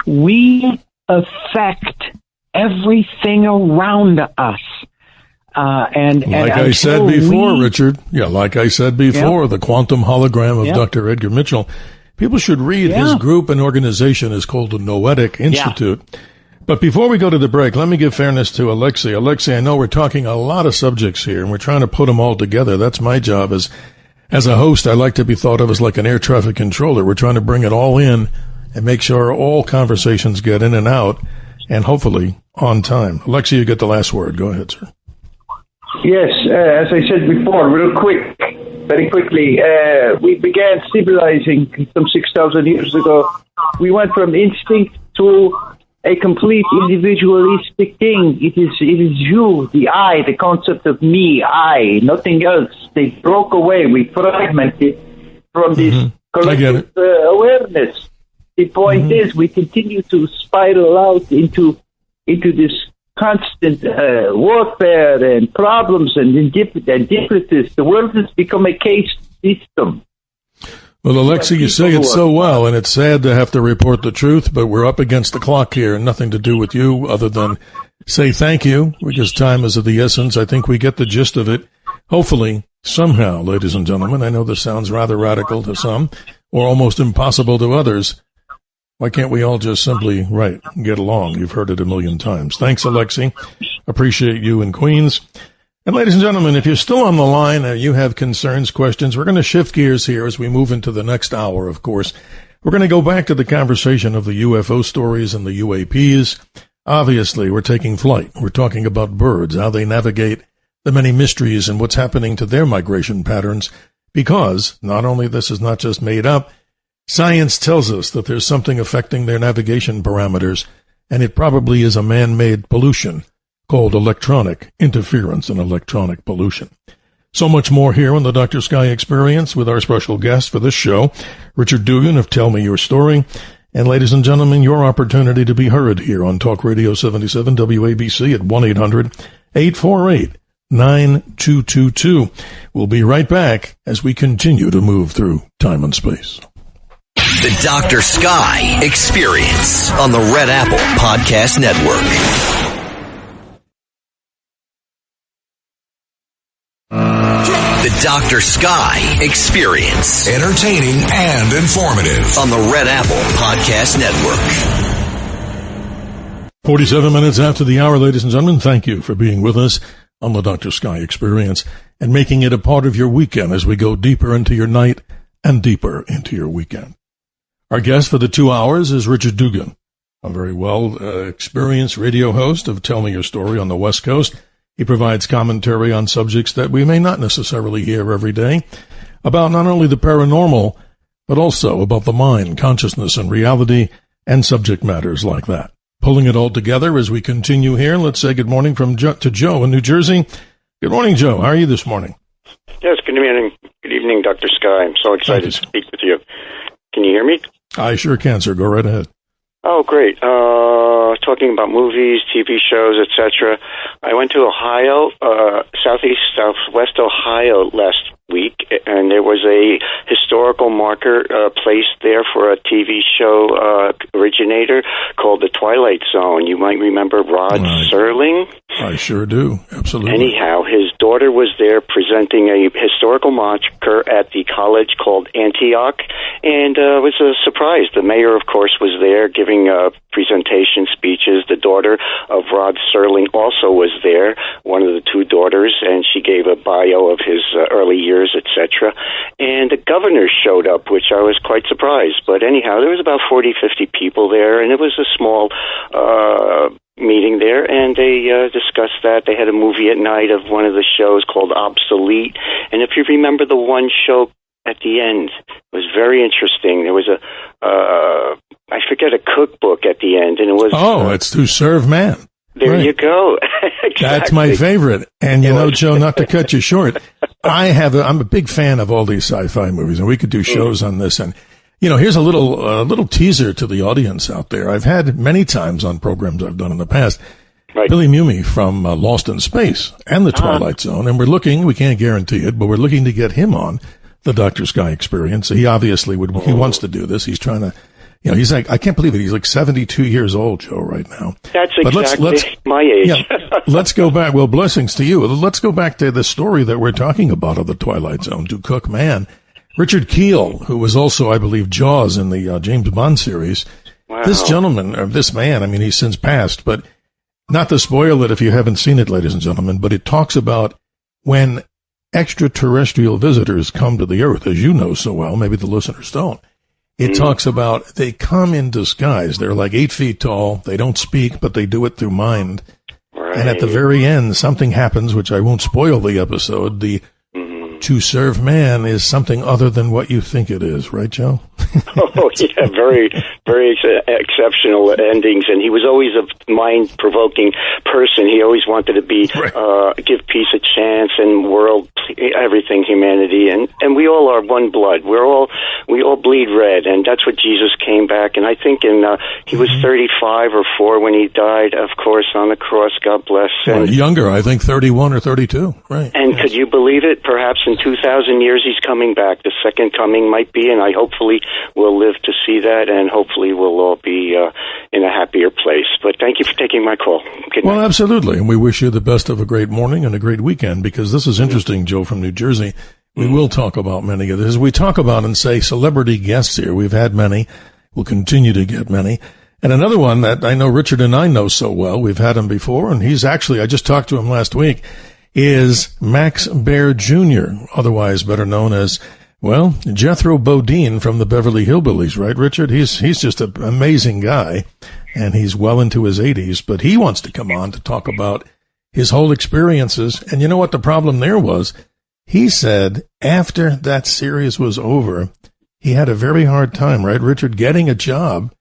we affect everything around us. Like I said before, Richard, the quantum hologram of Dr. Edgar Mitchell. People should read his group and organization is called the Noetic Institute. Yeah. But before we go to the break, let me give fairness to Alexi. Alexi, I know we're talking a lot of subjects here, and we're trying to put them all together. That's my job as a host. I like to be thought of as like an air traffic controller. We're trying to bring it all in and make sure all conversations get in and out, and hopefully on time. Alexi, you get the last word. Go ahead, sir. Yes, as I said before, very quickly, we began civilizing some 6,000 years ago. We went from instinct to a complete individualistic thing. It is you, the I, the concept of me, I, nothing else. They broke away. We fragmented from this collective awareness. The point is, we continue to spiral out into this constant warfare and problems and differences. The world has become a case system. Well, Alexi, you say it so well, and it's sad to have to report the truth, but we're up against the clock here, and nothing to do with you other than say thank you, because time is of the essence. I think we get the gist of it. Hopefully, somehow, ladies and gentlemen, I know this sounds rather radical to some, or almost impossible to others. Why can't we all just simply, get along? You've heard it a million times. Thanks, Alexi. Appreciate you in Queens. And ladies and gentlemen, if you're still on the line, you have concerns, questions, we're going to shift gears here as we move into the next hour, of course. We're going to go back to the conversation of the UFO stories and the UAPs. Obviously, we're taking flight. We're talking about birds, how they navigate the many mysteries and what's happening to their migration patterns, because not only this is not just made up, science tells us that there's something affecting their navigation parameters, and it probably is a man-made pollution called electronic interference and electronic pollution. So much more here on the Dr. Sky Experience with our special guest for this show, Richard Dugan of Tell Me Your Story. And ladies and gentlemen, your opportunity to be heard here on Talk Radio 77 WABC at 1-800-848-9222. We'll be right back as we continue to move through time and space. The Dr. Sky Experience on the Red Apple Podcast Network. The Dr. Sky Experience. Entertaining and informative on the Red Apple Podcast Network. 47 minutes after the hour, ladies and gentlemen, thank you for being with us on the Dr. Sky Experience and making it a part of your weekend as we go deeper into your night and deeper into your weekend. Our guest for the 2 hours is Richard Dugan, a very experienced radio host of Tell Me Your Story on the West Coast. He provides commentary on subjects that we may not necessarily hear every day, about not only the paranormal, but also about the mind, consciousness, and reality, and subject matters like that. Pulling it all together as we continue here, let's say good morning to Joe in New Jersey. Good morning, Joe. How are you this morning? Yes, good evening. Good evening, Dr. Sky. I'm so excited to speak with you. Can you hear me? I sure can, sir. Go right ahead. Oh, great. Talking about movies, TV shows, etc. I went to Ohio, southwest Ohio last week, and there was a historical marker placed there for a TV show originator called The Twilight Zone. You might remember Rod Serling. I sure do. Absolutely. Anyhow, his daughter was there presenting a historical marker at the college called Antioch, and it was a surprise. The mayor, of course, was there giving presentation speeches. The daughter of Rod Serling also was there, one of the two daughters, and she gave a bio of his early years, etc. And the governor showed up, which I was quite surprised. But anyhow, there was about 40, 50 people there, and it was a small meeting there, and they discussed that. They had a movie at night of one of the shows called Obsolete, and if you remember the one show at the end, it was very interesting. There was I forget, a cookbook at the end, and it was... it's To Serve Man. There you go. Exactly. That's my favorite. And you know, Joe, not to cut you short, I'm a big fan of all these sci-fi movies, and we could do shows on this. And, you know, here's a little teaser to the audience out there. I've had many times on programs I've done in the past, Billy Mumy from Lost in Space and The Twilight Zone. And we can't guarantee it, but we're looking to get him on the Dr. Sky Experience. He obviously he wants to do this. He's trying to, you know, he's like, I can't believe it. He's like 72 years old, Joe, right now. That's exactly my age. Yeah, let's go back. Well, blessings to you. Let's go back to the story that we're talking about of the Twilight Zone, To Cook Man. Richard Kiel, who was also, I believe, Jaws in the James Bond series. Wow. This gentleman, or this man, I mean, he's since passed, but not to spoil it if you haven't seen it, ladies and gentlemen, but it talks about when extraterrestrial visitors come to the Earth, as you know so well, maybe the listeners don't. it talks about they come in disguise. They're like 8 feet tall. They don't speak, but they do it through mind. Right. And at the very end, something happens, which I won't spoil the episode. To serve man is something other than what you think it is, right, Joe? Oh, yeah, very, very exceptional endings. And he was always a mind-provoking person. He always wanted to be, give peace a chance and everything, humanity. And we all are one blood. We all bleed red. And that's what Jesus came back. And I think he was 35 or 4 when he died, of course, on the cross. God bless. And, younger, I think 31 or 32. Right. And could you believe it? Perhaps in 2,000 years he's coming back. The second coming might be, and I hopefully will live to see that, and hopefully we'll all be in a happier place. But thank you for taking my call. Good night. Well, absolutely. And we wish you the best of a great morning and a great weekend, because this is interesting, Joe from New Jersey. We will talk about many of this. We talk about and say celebrity guests here. We've had many. We'll continue to get many. And another one that I know Richard and I know so well, we've had him before, and he's actually, I just talked to him last week, is Max Baer Jr., otherwise better known as, well, Jethro Bodine from the Beverly Hillbillies, right, Richard? He's just an amazing guy, and he's well into his 80s, but he wants to come on to talk about his whole experiences. And you know what the problem there was? He said after that series was over, he had a very hard time, right, Richard, getting a job,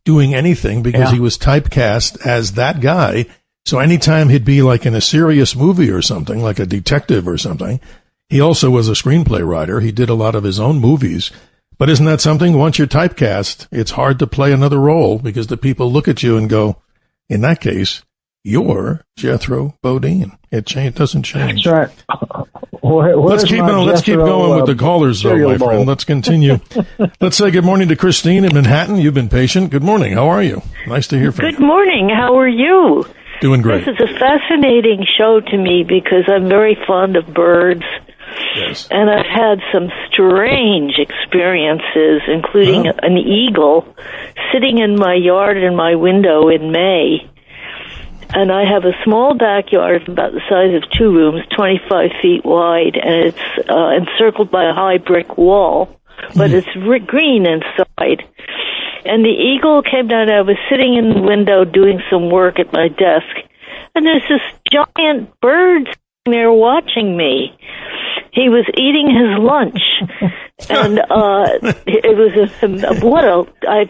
doing anything, because he was typecast as that guy. So anytime he'd be like in a serious movie or something, like a detective or something, he also was a screenplay writer. He did a lot of his own movies. But isn't that something? Once you're typecast, it's hard to play another role because the people look at you and go, in that case, you're Jethro Bodine. It doesn't change. That's right. Let's keep going with the callers, though, my friend. Let's continue. Let's say good morning to Christine in Manhattan. You've been patient. Good morning. How are you? Nice to hear from you. Good morning. How are you? Doing great. This is a fascinating show to me because I'm very fond of birds. Yes. And I've had some strange experiences, including an eagle sitting in my yard in my window in May. And I have a small backyard about the size of 2 rooms, 25 feet wide, and it's encircled by a high brick wall, but it's green inside. And the eagle came down. I was sitting in the window doing some work at my desk, and there's this giant bird sitting there watching me. He was eating his lunch, and it was I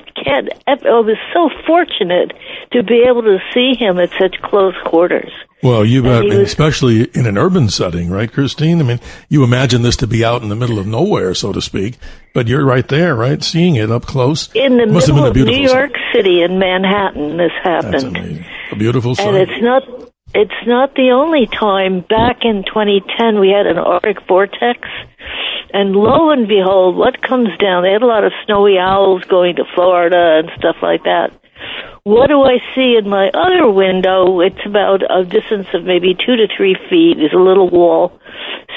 was so fortunate to be able to see him at such close quarters. Well, especially in an urban setting, right, Christine? I mean, you imagine this to be out in the middle of nowhere, so to speak, but you're right there, right, seeing it up close. In the middle of New York City, in Manhattan, this happened. That's amazing. A beautiful sight. And it's not the only time. Back in 2010, we had an Arctic vortex, and lo and behold, what comes down? They had a lot of snowy owls going to Florida and stuff like that. What do I see in my other window? It's about a distance of maybe 2 to 3 feet. There's a little wall.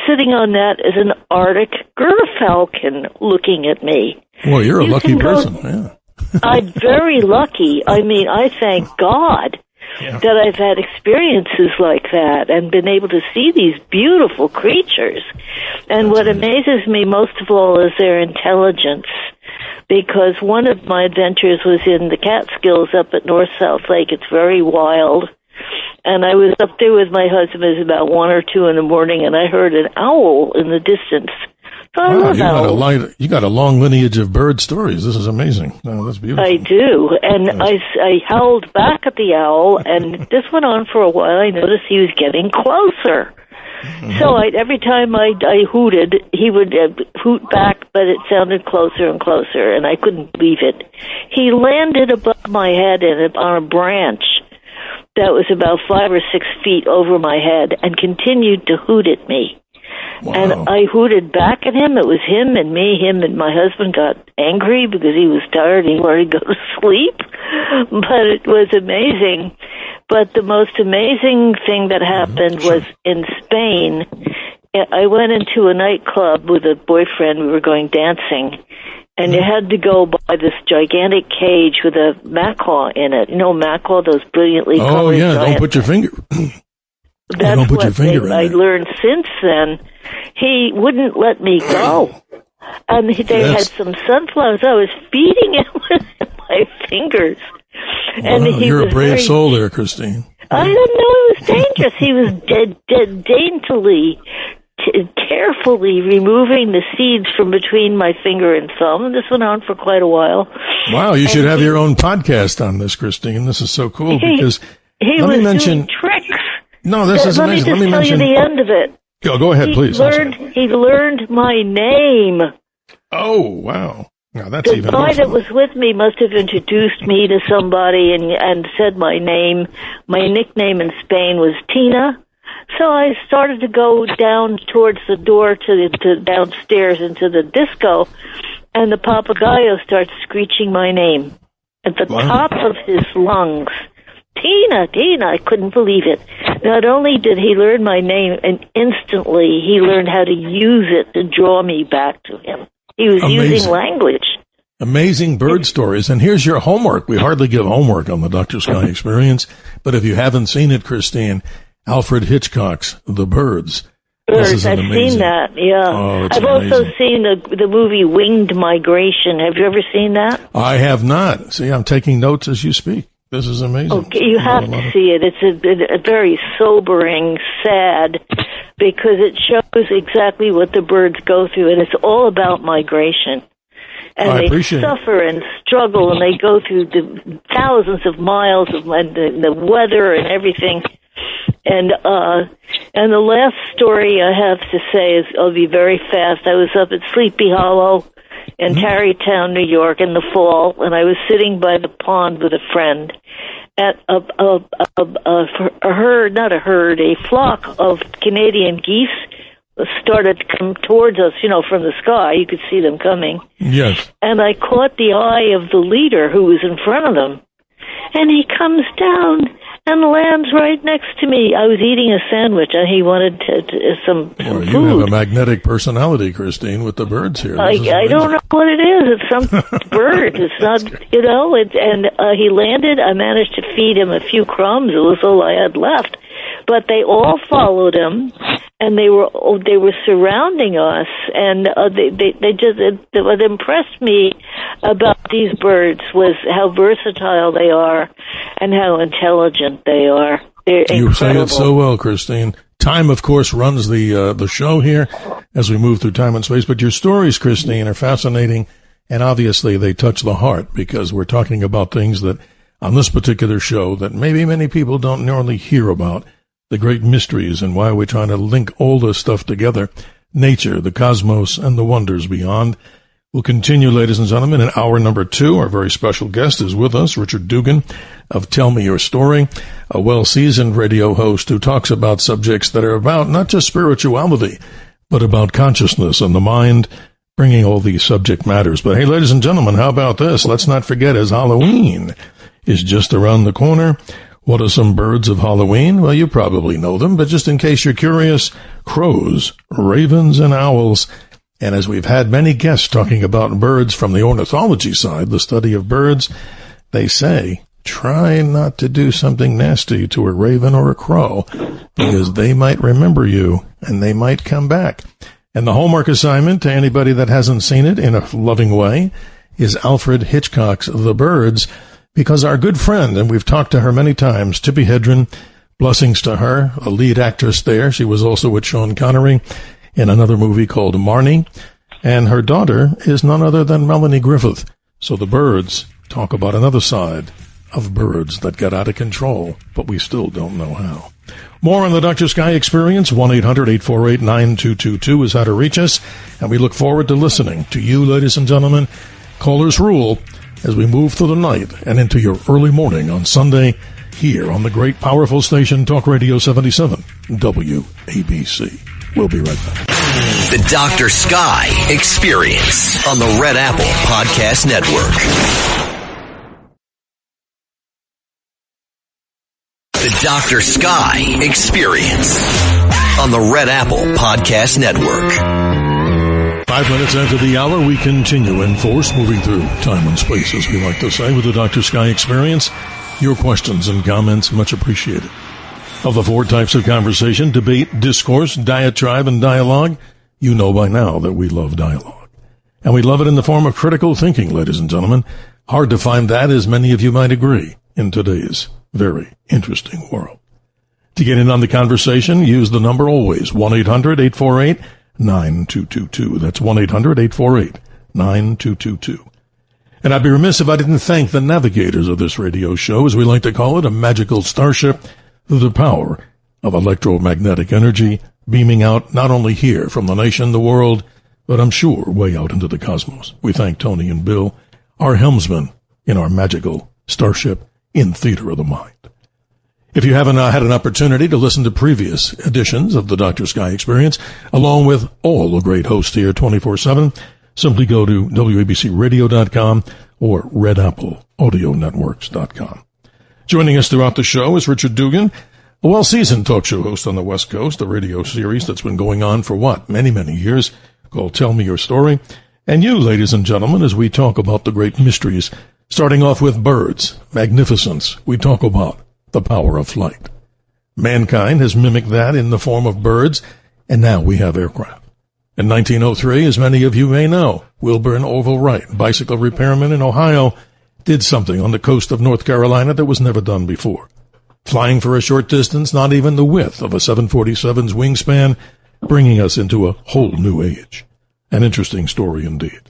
Sitting on that is an Arctic gerfalcon looking at me. Well, you're a lucky person. Yeah. I'm very lucky. I mean, I thank God that I've had experiences like that and been able to see these beautiful creatures. And what amazes me most of all is their intelligence. Because one of my adventures was in the Catskills up at North-South Lake. It's very wild. And I was up there with my husband. It was about 1 or 2 in the morning, and I heard an owl in the distance. So wow, you got a long lineage of bird stories. This is amazing. Oh, that's beautiful. I do. And I howled back at the owl, and this went on for a while. I noticed he was getting closer. So every time I hooted, he would hoot back, but it sounded closer and closer, and I couldn't believe it. He landed above my head on a branch that was about 5 or 6 feet over my head and continued to hoot at me. Wow. And I hooted back at him. It was him and me. Him and my husband got angry because he was tired. He wanted to go to sleep. But it was amazing. But the most amazing thing that happened was in Spain. I went into a nightclub with a boyfriend. We were going dancing. And you had to go by this gigantic cage with a macaw in it. You know, macaw, those brilliantly colored. Oh, yeah, don't put your finger. That's what I learned since then. He wouldn't let me go. And they had some sunflowers. I was feeding it with my fingers. Wow, And he you're was a brave very, soul there, Christine. I didn't know it was dangerous. He was daintily, carefully removing the seeds from between my finger and thumb. And this went on for quite a while. Wow, you should have your own podcast on this, Christine. This is so cool because he let was me mention doing tricks. No, this is amazing. Let me just tell you the end of it. Go ahead, please. He learned my name. Oh, wow. Now that's the even guy more that fun. was with me must have introduced me to somebody and said my name. My nickname in Spain was Tina. So I started to go down towards the door to downstairs into the disco, and the papagayo starts screeching my name at the top of his lungs. Tina, Tina, I couldn't believe it. Not only did he learn my name, and instantly he learned how to use it to draw me back to him. He was using language. Amazing bird stories. And here's your homework. We hardly give homework on the Dr. Sky Experience, but if you haven't seen it, Christine, Alfred Hitchcock's The Birds. Birds, I've seen that, yeah. Oh, I've also seen the movie Winged Migration. Have you ever seen that? I have not. See, I'm taking notes as you speak. This is amazing. Okay, you have to see it. It's a very sobering, sad, because it shows exactly what the birds go through, and it's all about migration. And they suffer and struggle, and they go through the thousands of miles of the weather and everything. And the last story I have to say is, I'll be very fast. I was up at Sleepy Hollow in Tarrytown, New York in the fall, and I was sitting by the pond with a friend. At a flock of Canadian geese started to come towards us, from the sky. You could see them coming. Yes. And I caught the eye of the leader who was in front of them. And he comes down and lands right next to me. I was eating a sandwich, and he wanted some food. You have a magnetic personality, Christine, with the birds here. I don't know what it is. It's some bird. It's not, he landed. I managed to feed him a few crumbs. It was all I had left. But they all followed him, and they were surrounding us, and what impressed me about these birds was how versatile they are and how intelligent they are. They're incredible. You say it so well, Christine. Time, of course, runs the show here as we move through time and space, but your stories, Christine, are fascinating, and obviously they touch the heart because we're talking about things that on this particular show that maybe many people don't normally hear about. The great mysteries and why we're trying to link all this stuff together, nature, the cosmos, and the wonders beyond. We'll continue, ladies and gentlemen, in hour number 2. Our very special guest is with us, Richard Dugan of Tell Me Your Story, a well-seasoned radio host who talks about subjects that are about not just spirituality, but about consciousness and the mind, bringing all these subject matters. But hey, ladies and gentlemen, how about this? Let's not forget, as Halloween is just around the corner. What are some birds of Halloween? Well, you probably know them, but just in case you're curious, crows, ravens, and owls. And as we've had many guests talking about birds from the ornithology side, the study of birds, they say, try not to do something nasty to a raven or a crow, because they might remember you, and they might come back. And the homework assignment to anybody that hasn't seen it in a loving way is Alfred Hitchcock's The Birds, because our good friend, and we've talked to her many times, Tippi Hedren, blessings to her, a lead actress there. She was also with Sean Connery in another movie called Marnie. And her daughter is none other than Melanie Griffith. So the birds talk about another side of birds that got out of control, but we still don't know how. More on the Dr. Sky Experience. 1-800-848-9222 is how to reach us. And we look forward to listening to you, ladies and gentlemen. Callers rule as we move through the night and into your early morning on Sunday here on the great powerful station Talk Radio 77 WABC. We'll be right back. The Dr. Sky Experience on the Red Apple Podcast Network. The Dr. Sky Experience on the Red Apple Podcast Network. 5 minutes after the hour, we continue in force, moving through time and space, as we like to say, with the Dr. Sky Experience. Your questions and comments, much appreciated. Of the 4 types of conversation, debate, discourse, diatribe, and dialogue, you know by now that we love dialogue. And we love it in the form of critical thinking, ladies and gentlemen. Hard to find that, as many of you might agree, in today's very interesting world. To get in on the conversation, use the number always, 1-800-848-9222. That's 1-800-848-9222. And I'd be remiss if I didn't thank the navigators of this radio show, as we like to call it, a magical starship through the power of electromagnetic energy, beaming out not only here from the nation, the world, but I'm sure way out into the cosmos. We thank Tony and Bill, our helmsmen in our magical starship in Theater of the Mind. If you haven't had an opportunity to listen to previous editions of the Dr. Sky Experience, along with all the great hosts here 24/7, simply go to WABCRadio.com or RedAppleAudioNetworks.com. Joining us throughout the show is Richard Dugan, a well-seasoned talk show host on the West Coast, a radio series that's been going on for many, many years, called Tell Me Your Story. And you, ladies and gentlemen, as we talk about the great mysteries, starting off with birds, magnificence, we talk about the power of flight. Mankind has mimicked that in the form of birds, and now we have aircraft. In 1903, as many of you may know, Wilbur and Orville Wright, bicycle repairmen in Ohio, did something on the coast of North Carolina that was never done before. Flying for a short distance, not even the width of a 747's wingspan, bringing us into a whole new age. An interesting story indeed.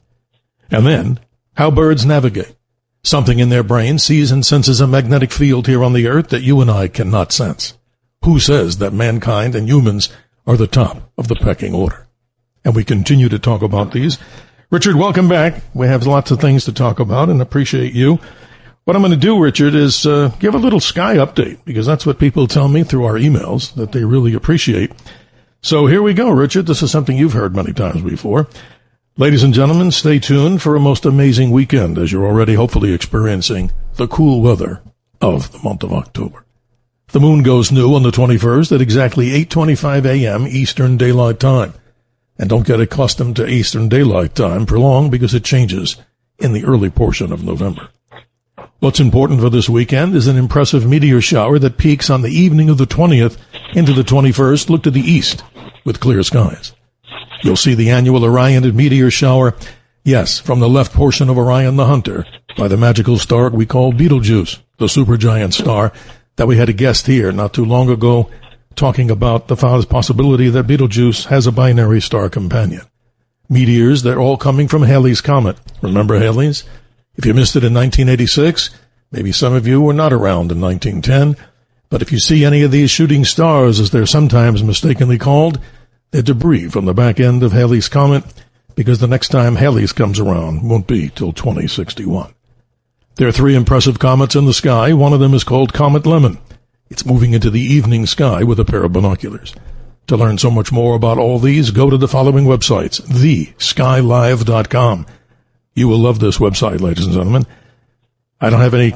And then, how birds navigate. Something in their brain sees and senses a magnetic field here on the earth that you and I cannot sense. Who says that mankind and humans are the top of the pecking order? And we continue to talk about these. Richard, welcome back. We have lots of things to talk about and appreciate you. What I'm going to do, Richard, is give a little sky update, because that's what people tell me through our emails that they really appreciate. So here we go, Richard. This is something you've heard many times before. Ladies and gentlemen, stay tuned for a most amazing weekend, as you're already hopefully experiencing the cool weather of the month of October. The moon goes new on the 21st at exactly 8:25 a.m. Eastern Daylight Time. And don't get accustomed to Eastern Daylight Time for long, because it changes in the early portion of November. What's important for this weekend is an impressive meteor shower that peaks on the evening of the 20th into the 21st. Look to the east with clear skies. You'll see the annual Orion meteor shower, yes, from the left portion of Orion the Hunter, by the magical star we call Betelgeuse, the supergiant star that we had a guest here not too long ago talking about the possibility that Betelgeuse has a binary star companion. Meteors, they're all coming from Halley's Comet. Remember Halley's? If you missed it in 1986, maybe some of you were not around in 1910, but if you see any of these shooting stars, as they're sometimes mistakenly called, they're debris from the back end of Halley's Comet, because the next time Halley's comes around won't be till 2061. There are 3 impressive comets in the sky. One of them is called Comet Lemon. It's moving into the evening sky with a pair of binoculars. To learn so much more about all these, go to the following websites, theskylive.com. You will love this website, ladies and gentlemen. I don't have any,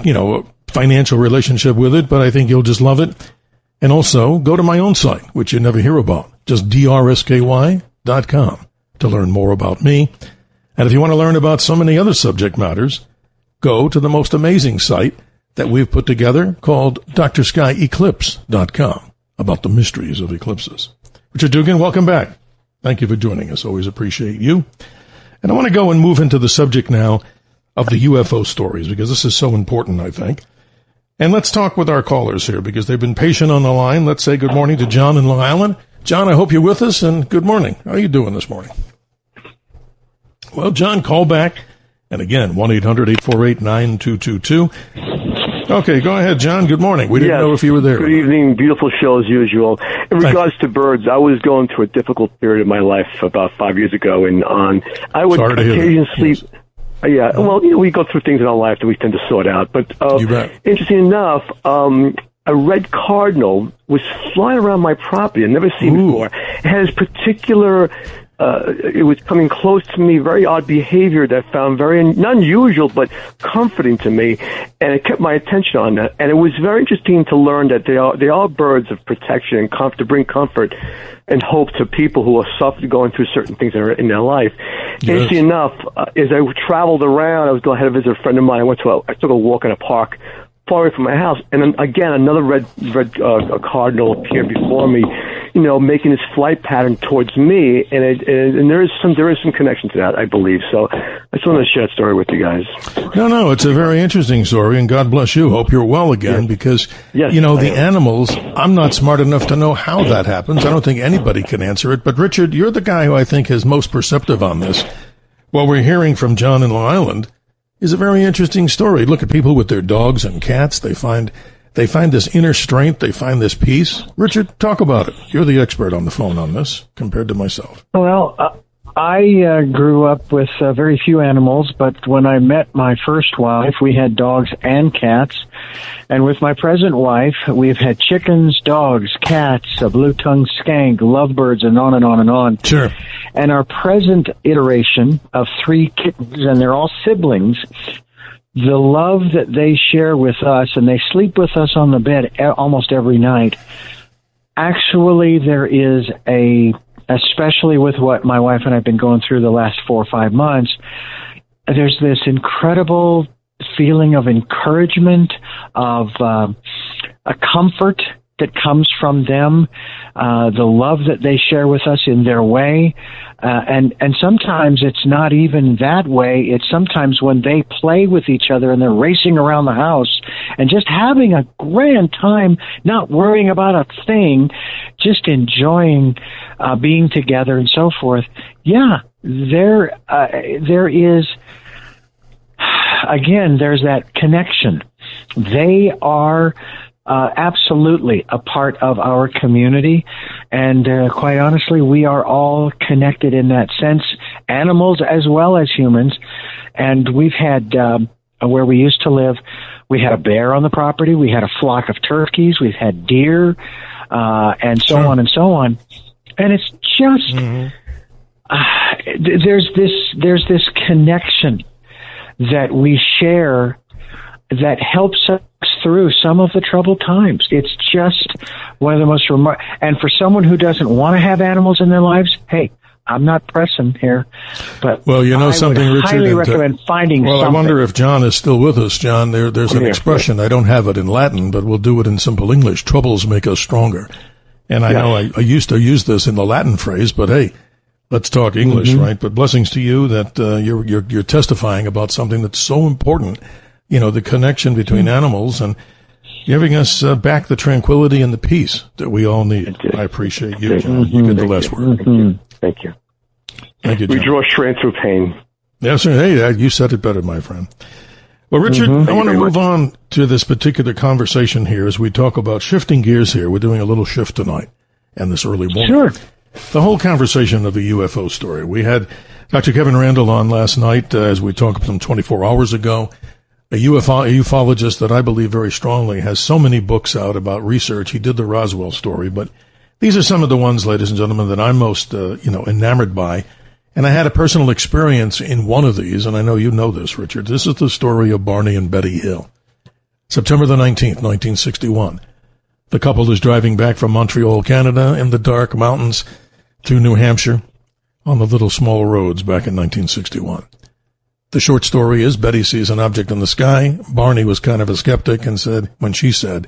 financial relationship with it, but I think you'll just love it. And also, go to my own site, which you never hear about, just drsky.com, to learn more about me. And if you want to learn about so many other subject matters, go to the most amazing site that we've put together called drskyeclipse.com, about the mysteries of eclipses. Richard Dugan, welcome back. Thank you for joining us. Always appreciate you. And I want to go and move into the subject now of the UFO stories, because this is so important, I think. And let's talk with our callers here, because they've been patient on the line. Let's say good morning to John in Long Island. John, I hope you're with us, and good morning. How are you doing this morning? Well, John, call back. And again, 1-800-848-9222. Okay, go ahead, John. Good morning. We didn't know if you were there. Good evening. Beautiful show as usual. In regards to birds, I was going through a difficult period of my life about 5 years ago, and I would occasionally sleep. Yeah, well, we go through things in our life that we tend to sort out. But interesting enough, a red cardinal was flying around my property. I'd never seen before. It had this particular. It was coming close to me, very odd behavior that I found very not unusual, but comforting to me, and it kept my attention on that. And it was very interesting to learn that they are birds of protection and to bring comfort and hope to people who are going through certain things in their life. Yes. Interesting enough, as I traveled around, I was going ahead to visit a friend of mine. I took a walk in a park far away from my house, and then again another red cardinal appeared before me. making this flight pattern towards me, and there is some connection to that, I believe. So I just wanted to share that story with you guys. No, it's a very interesting story, and God bless you. Hope you're well again, because the animals, I'm not smart enough to know how that happens. I don't think anybody can answer it. But Richard, you're the guy who I think is most perceptive on this. What we're hearing from John in Long Island is a very interesting story. Look at people with their dogs and cats. They find this inner strength. They find this peace. Richard, talk about it. You're the expert on the phone on this compared to myself. Well, I grew up with very few animals, but when I met my first wife, we had dogs and cats. And with my present wife, we've had chickens, dogs, cats, a blue-tongued skink, lovebirds, and on and on and on. Sure. And our present iteration of 3 kittens, and they're all siblings, the love that they share with us, and they sleep with us on the bed almost every night. Actually, there is especially with what my wife and I have been going through the last 4 or 5 months, there's this incredible feeling of encouragement, of a comfort that comes from them, the love that they share with us in their way. And sometimes it's not even that way. It's sometimes when they play with each other and they're racing around the house and just having a grand time, not worrying about a thing, just enjoying being together and so forth. Yeah, there is, again, there's that connection. They are absolutely a part of our community, and quite honestly, we are all connected in that sense, animals as well as humans. And we've had, where we used to live, we had a bear on the property, we had a flock of turkeys, we've had deer, and so on and so on. And it's just, there's this connection that we share that helps us through some of the troubled times. It's just one of the most remarkable. And for someone who doesn't want to have animals in their lives, hey, I'm not pressing here, but well, you know something, Richard. I highly recommend finding something. I wonder if John is still with us. John, there's an expression. I don't have it in Latin, but we'll do it in simple English. Troubles make us stronger. And I know I used to use this in the Latin phrase, but hey, let's talk English, right? But blessings to you that you're testifying about something that's so important. You know, the connection between animals and giving us back the tranquility and the peace that we all need. I appreciate you, John. You get the last word. Thank you. Thank you, John. We draw strength through pain. Yes, sir. Hey, you said it better, my friend. Well, Richard, I want to move on to this particular conversation here as we talk about shifting gears here. We're doing a little shift tonight and this early morning. Sure. The whole conversation of the UFO story. We had Dr. Kevin Randle on last night as we talked some 24 hours ago. A ufologist that I believe very strongly has so many books out about research. He did the Roswell story, but these are some of the ones, ladies and gentlemen, that I'm most, enamored by. And I had a personal experience in one of these, and I know you know this, Richard. This is the story of Barney and Betty Hill. September the 19th, 1961. The couple is driving back from Montreal, Canada, in the dark mountains to New Hampshire on the little small roads back in 1961. The short story is Betty sees an object in the sky. Barney was kind of a skeptic and said, when she said,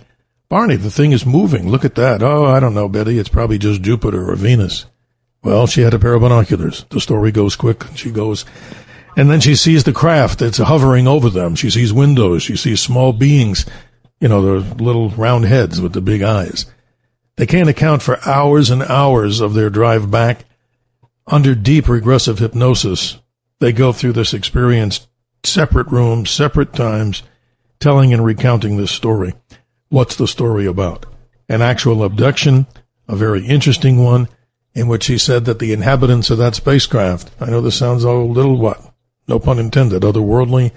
"Barney, the thing is moving. Look at that." "Oh, I don't know, Betty. It's probably just Jupiter or Venus." Well, she had a pair of binoculars. The story goes quick. She goes, and then she sees the craft that's hovering over them. She sees windows. She sees small beings, the little round heads with the big eyes. They can't account for hours and hours of their drive back. Under deep regressive hypnosis, they go through this experience, separate rooms, separate times, telling and recounting this story. What's the story about? An actual abduction, a very interesting one, in which he said that the inhabitants of that spacecraft, I know this sounds a little, no pun intended, otherworldly,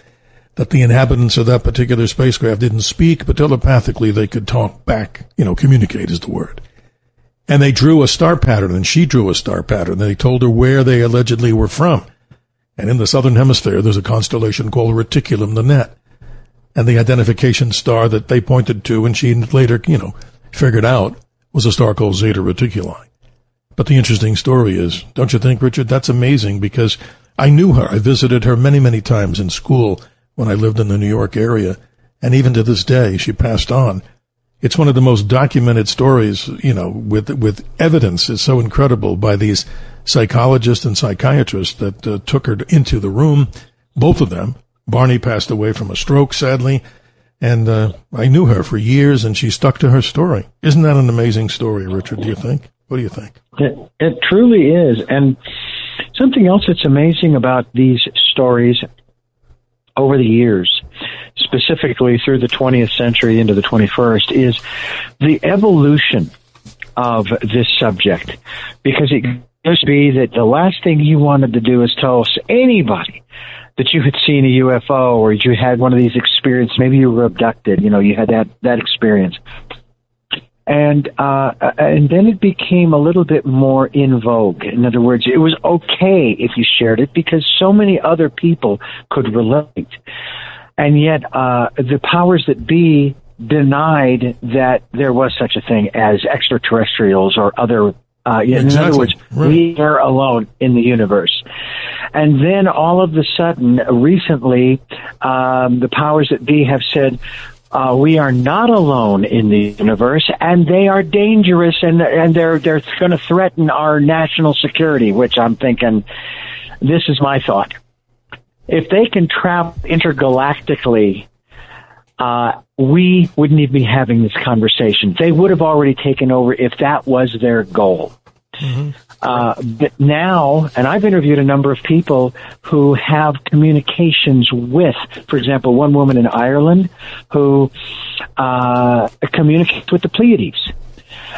that the inhabitants of that particular spacecraft didn't speak, but telepathically they could talk back, communicate is the word. And they drew a star pattern, and she drew a star pattern, and they told her where they allegedly were from. And in the southern hemisphere, there's a constellation called Reticulum, the Net. And the identification star that they pointed to, and she later, figured out, was a star called Zeta Reticuli. But the interesting story is, don't you think, Richard, that's amazing, because I knew her. I visited her many, many times in school when I lived in the New York area. And even to this day, she passed on. It's one of the most documented stories, with evidence. It's so incredible by these psychologists and psychiatrists that took her into the room, both of them. Barney passed away from a stroke, sadly, and I knew her for years, and she stuck to her story. Isn't that an amazing story, Richard, do you think? What do you think? It truly is. And something else that's amazing about these stories over the years, specifically through the 20th century into the 21st, is the evolution of this subject. Because it used to be that the last thing you wanted to do is tell anybody that you had seen a UFO or you had one of these experiences. Maybe you were abducted. You had that experience. And then it became a little bit more in vogue. In other words, it was okay if you shared it because so many other people could relate. And yet, the powers that be denied that there was such a thing as extraterrestrials or other. In other words, we are alone in the universe. And then all of a sudden, recently, the powers that be have said, we are not alone in the universe, and they are dangerous, and they're going to threaten our national security, which I'm thinking, this is my thought. If they can travel intergalactically, we wouldn't even be having this conversation. They would have already taken over if that was their goal. Mm-hmm. But now, and I've interviewed a number of people who have communications with, for example, one woman in Ireland who communicates with the Pleiades.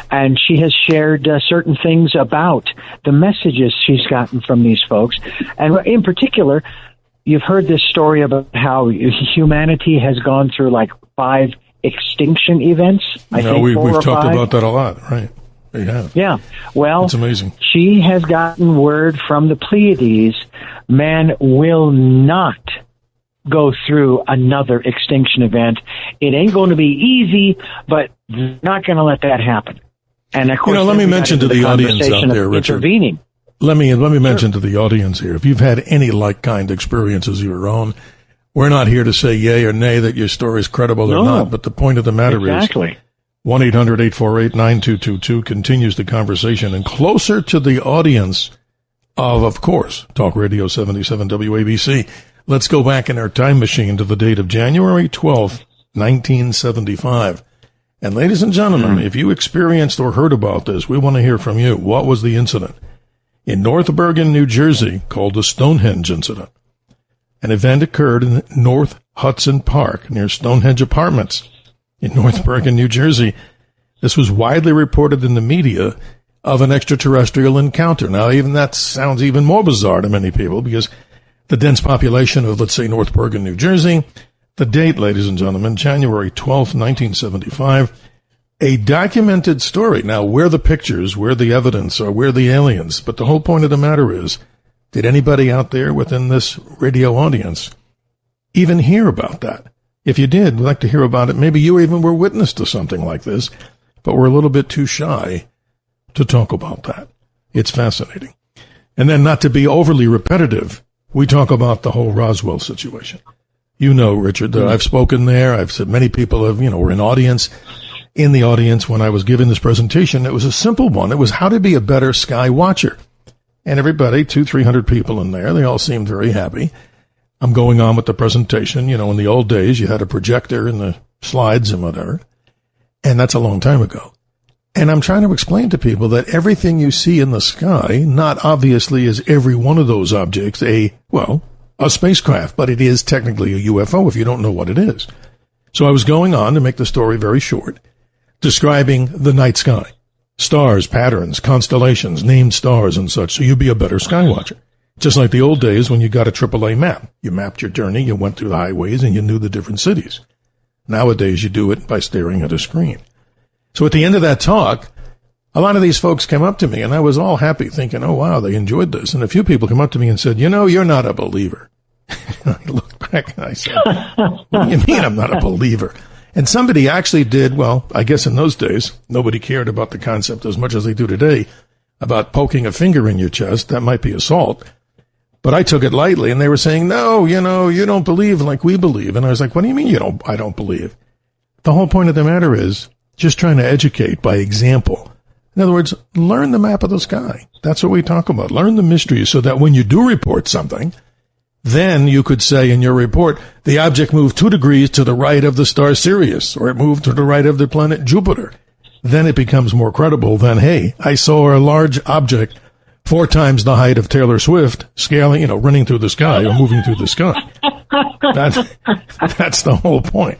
And she has shared certain things about the messages she's gotten from these folks. And in particular, you've heard this story about how humanity has gone through like 5 extinction events. I think we've talked about that a lot, right? Yeah. Well, it's amazing. She has gotten word from the Pleiades, man will not go through another extinction event. It ain't going to be easy, but not going to let that happen. And of course, let me mention to the audience out there, Richard. Let me mention to the audience here, if you've had any like-kind experiences of your own, we're not here to say yay or nay that your story is credible or not, but the point of the matter is 1-800-848-9222 continues the conversation, and closer to the audience of course, Talk Radio 77 WABC. Let's go back in our time machine to the date of January 12th, 1975. And ladies and gentlemen, if you experienced or heard about this, we want to hear from you. What was the incident? In North Bergen, New Jersey, called the Stonehenge Incident. An event occurred in North Hudson Park near Stonehenge Apartments in North Bergen, New Jersey. This was widely reported in the media of an extraterrestrial encounter. Now, even that sounds even more bizarre to many people because the dense population of, let's say, North Bergen, New Jersey, the date, ladies and gentlemen, January 12th, 1975, a documented story. Now, where the pictures, where the evidence, or where the aliens? But the whole point of the matter is, did anybody out there within this radio audience even hear about that? If you did, we'd like to hear about it. Maybe you even were witness to something like this, but we're a little bit too shy to talk about that. It's fascinating. And then, not to be overly repetitive, we talk about the whole Roswell situation. You know, Richard, that I've spoken there. I've said many people have, were in the audience when I was giving this presentation. It was a simple one. It was how to be a better sky watcher. And everybody, 200-300 people in there, they all seemed very happy. I'm going on with the presentation. In the old days, you had a projector in the slides and whatever. And that's a long time ago. And I'm trying to explain to people that everything you see in the sky, not obviously is every one of those objects a spacecraft, but it is technically a UFO if you don't know what it is. So I was going on to make the story very short, describing the night sky, stars, patterns, constellations, named stars and such, so you'd be a better sky watcher. Just like the old days when you got a AAA map. You mapped your journey, you went through the highways, and you knew the different cities. Nowadays, you do it by staring at a screen. So at the end of that talk, a lot of these folks came up to me, and I was all happy, thinking, oh, wow, they enjoyed this. And a few people came up to me and said, you're not a believer. I looked back and I said, what do you mean I'm not a believer? And somebody actually did, I guess in those days, nobody cared about the concept as much as they do today, about poking a finger in your chest. That might be assault. But I took it lightly, and they were saying, no, you don't believe like we believe. And I was like, what do you mean I don't believe? The whole point of the matter is, just trying to educate by example. In other words, learn the map of the sky. That's what we talk about. Learn the mysteries so that when you do report something, then you could say in your report, the object moved 2 degrees to the right of the star Sirius, or it moved to the right of the planet Jupiter. Then it becomes more credible than, hey, I saw a large object 4 times the height of Taylor Swift scaling, running through the sky or moving through the sky. That's the whole point.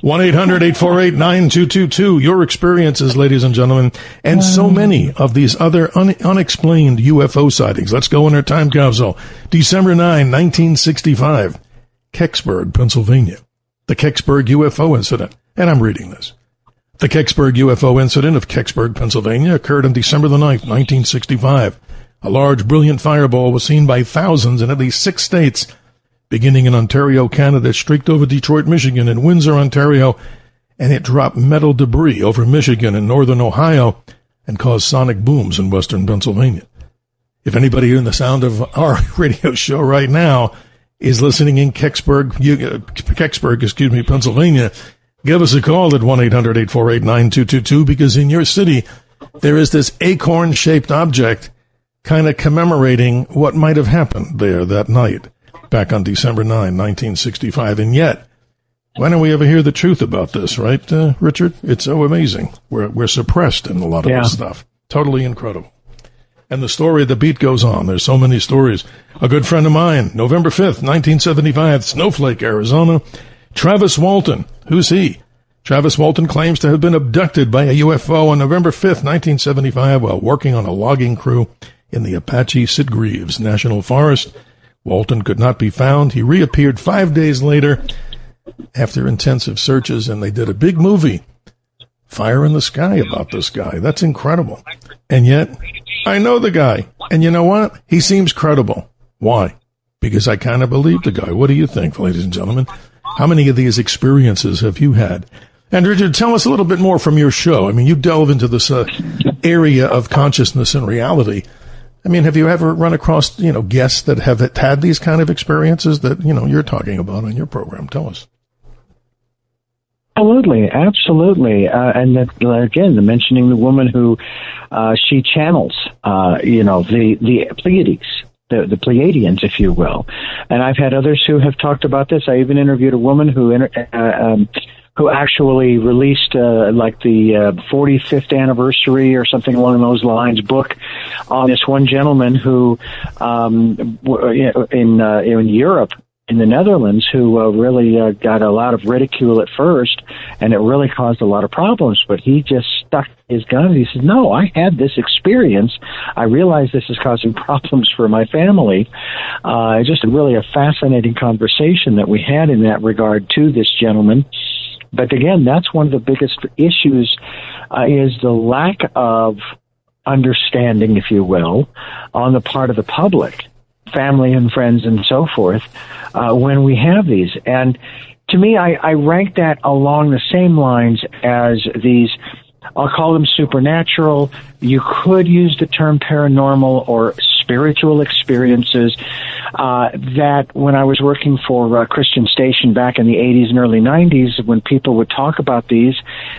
1-800-848-9222. Your experiences, ladies and gentlemen, and so many of these other unexplained UFO sightings. Let's go in our time capsule. December 9, 1965, Kecksburg, Pennsylvania. The Kecksburg UFO incident. And I'm reading this. The Kecksburg UFO incident of Kecksburg, Pennsylvania occurred on December the 9th, 1965. A large, brilliant fireball was seen by thousands in at least 6 states. Beginning in Ontario, Canada, it streaked over Detroit, Michigan, and Windsor, Ontario, and it dropped metal debris over Michigan and northern Ohio and caused sonic booms in western Pennsylvania. If anybody in the sound of our radio show right now is listening in Kecksburg, Pennsylvania, give us a call at 1-800-848-9222 because in your city there is this acorn-shaped object kind of commemorating what might have happened there that night. Back on December 9, 1965. And yet, why don't we ever hear the truth about this, right, Richard? It's so amazing. We're suppressed in a lot of this stuff. Totally incredible. And the story, the beat goes on. There's so many stories. A good friend of mine, November 5th, 1975, Snowflake, Arizona. Travis Walton. Who's he? Travis Walton claims to have been abducted by a UFO on November 5th, 1975, while working on a logging crew in the Apache Sitgreaves National Forest. Walton could not be found. He reappeared 5 days later after intensive searches, and they did a big movie, Fire in the Sky, about this guy. That's incredible. And yet, I know the guy. And you know what? He seems credible. Why? Because I kind of believe the guy. What do you think, ladies and gentlemen? How many of these experiences have you had? And Richard, tell us a little bit more from your show. I mean, you delve into this area of consciousness and reality. I mean, have you ever run across, guests that have had these kind of experiences that, you're talking about on your program? Tell us. Absolutely. And that, again, mentioning the woman who she channels, the Pleiades, the Pleiadians, if you will. And I've had others who have talked about this. I even interviewed a woman who actually released the 45th anniversary or something along those lines book on this one gentleman who in Europe, in the Netherlands, who really got a lot of ridicule at first, and it really caused a lot of problems. But he just stuck his gun. He said, no, I had this experience. I realize this is causing problems for my family. Just really a fascinating conversation that we had in that regard to this gentleman. But again, that's one of the biggest issues is the lack of understanding, if you will, on the part of the public, family and friends and so forth, when we have these. And to me, I rank that along the same lines as these, I'll call them supernatural. You could use the term paranormal or spiritual experiences that when I was working for Christian Station back in the 80s and early 90s, when people would talk about these,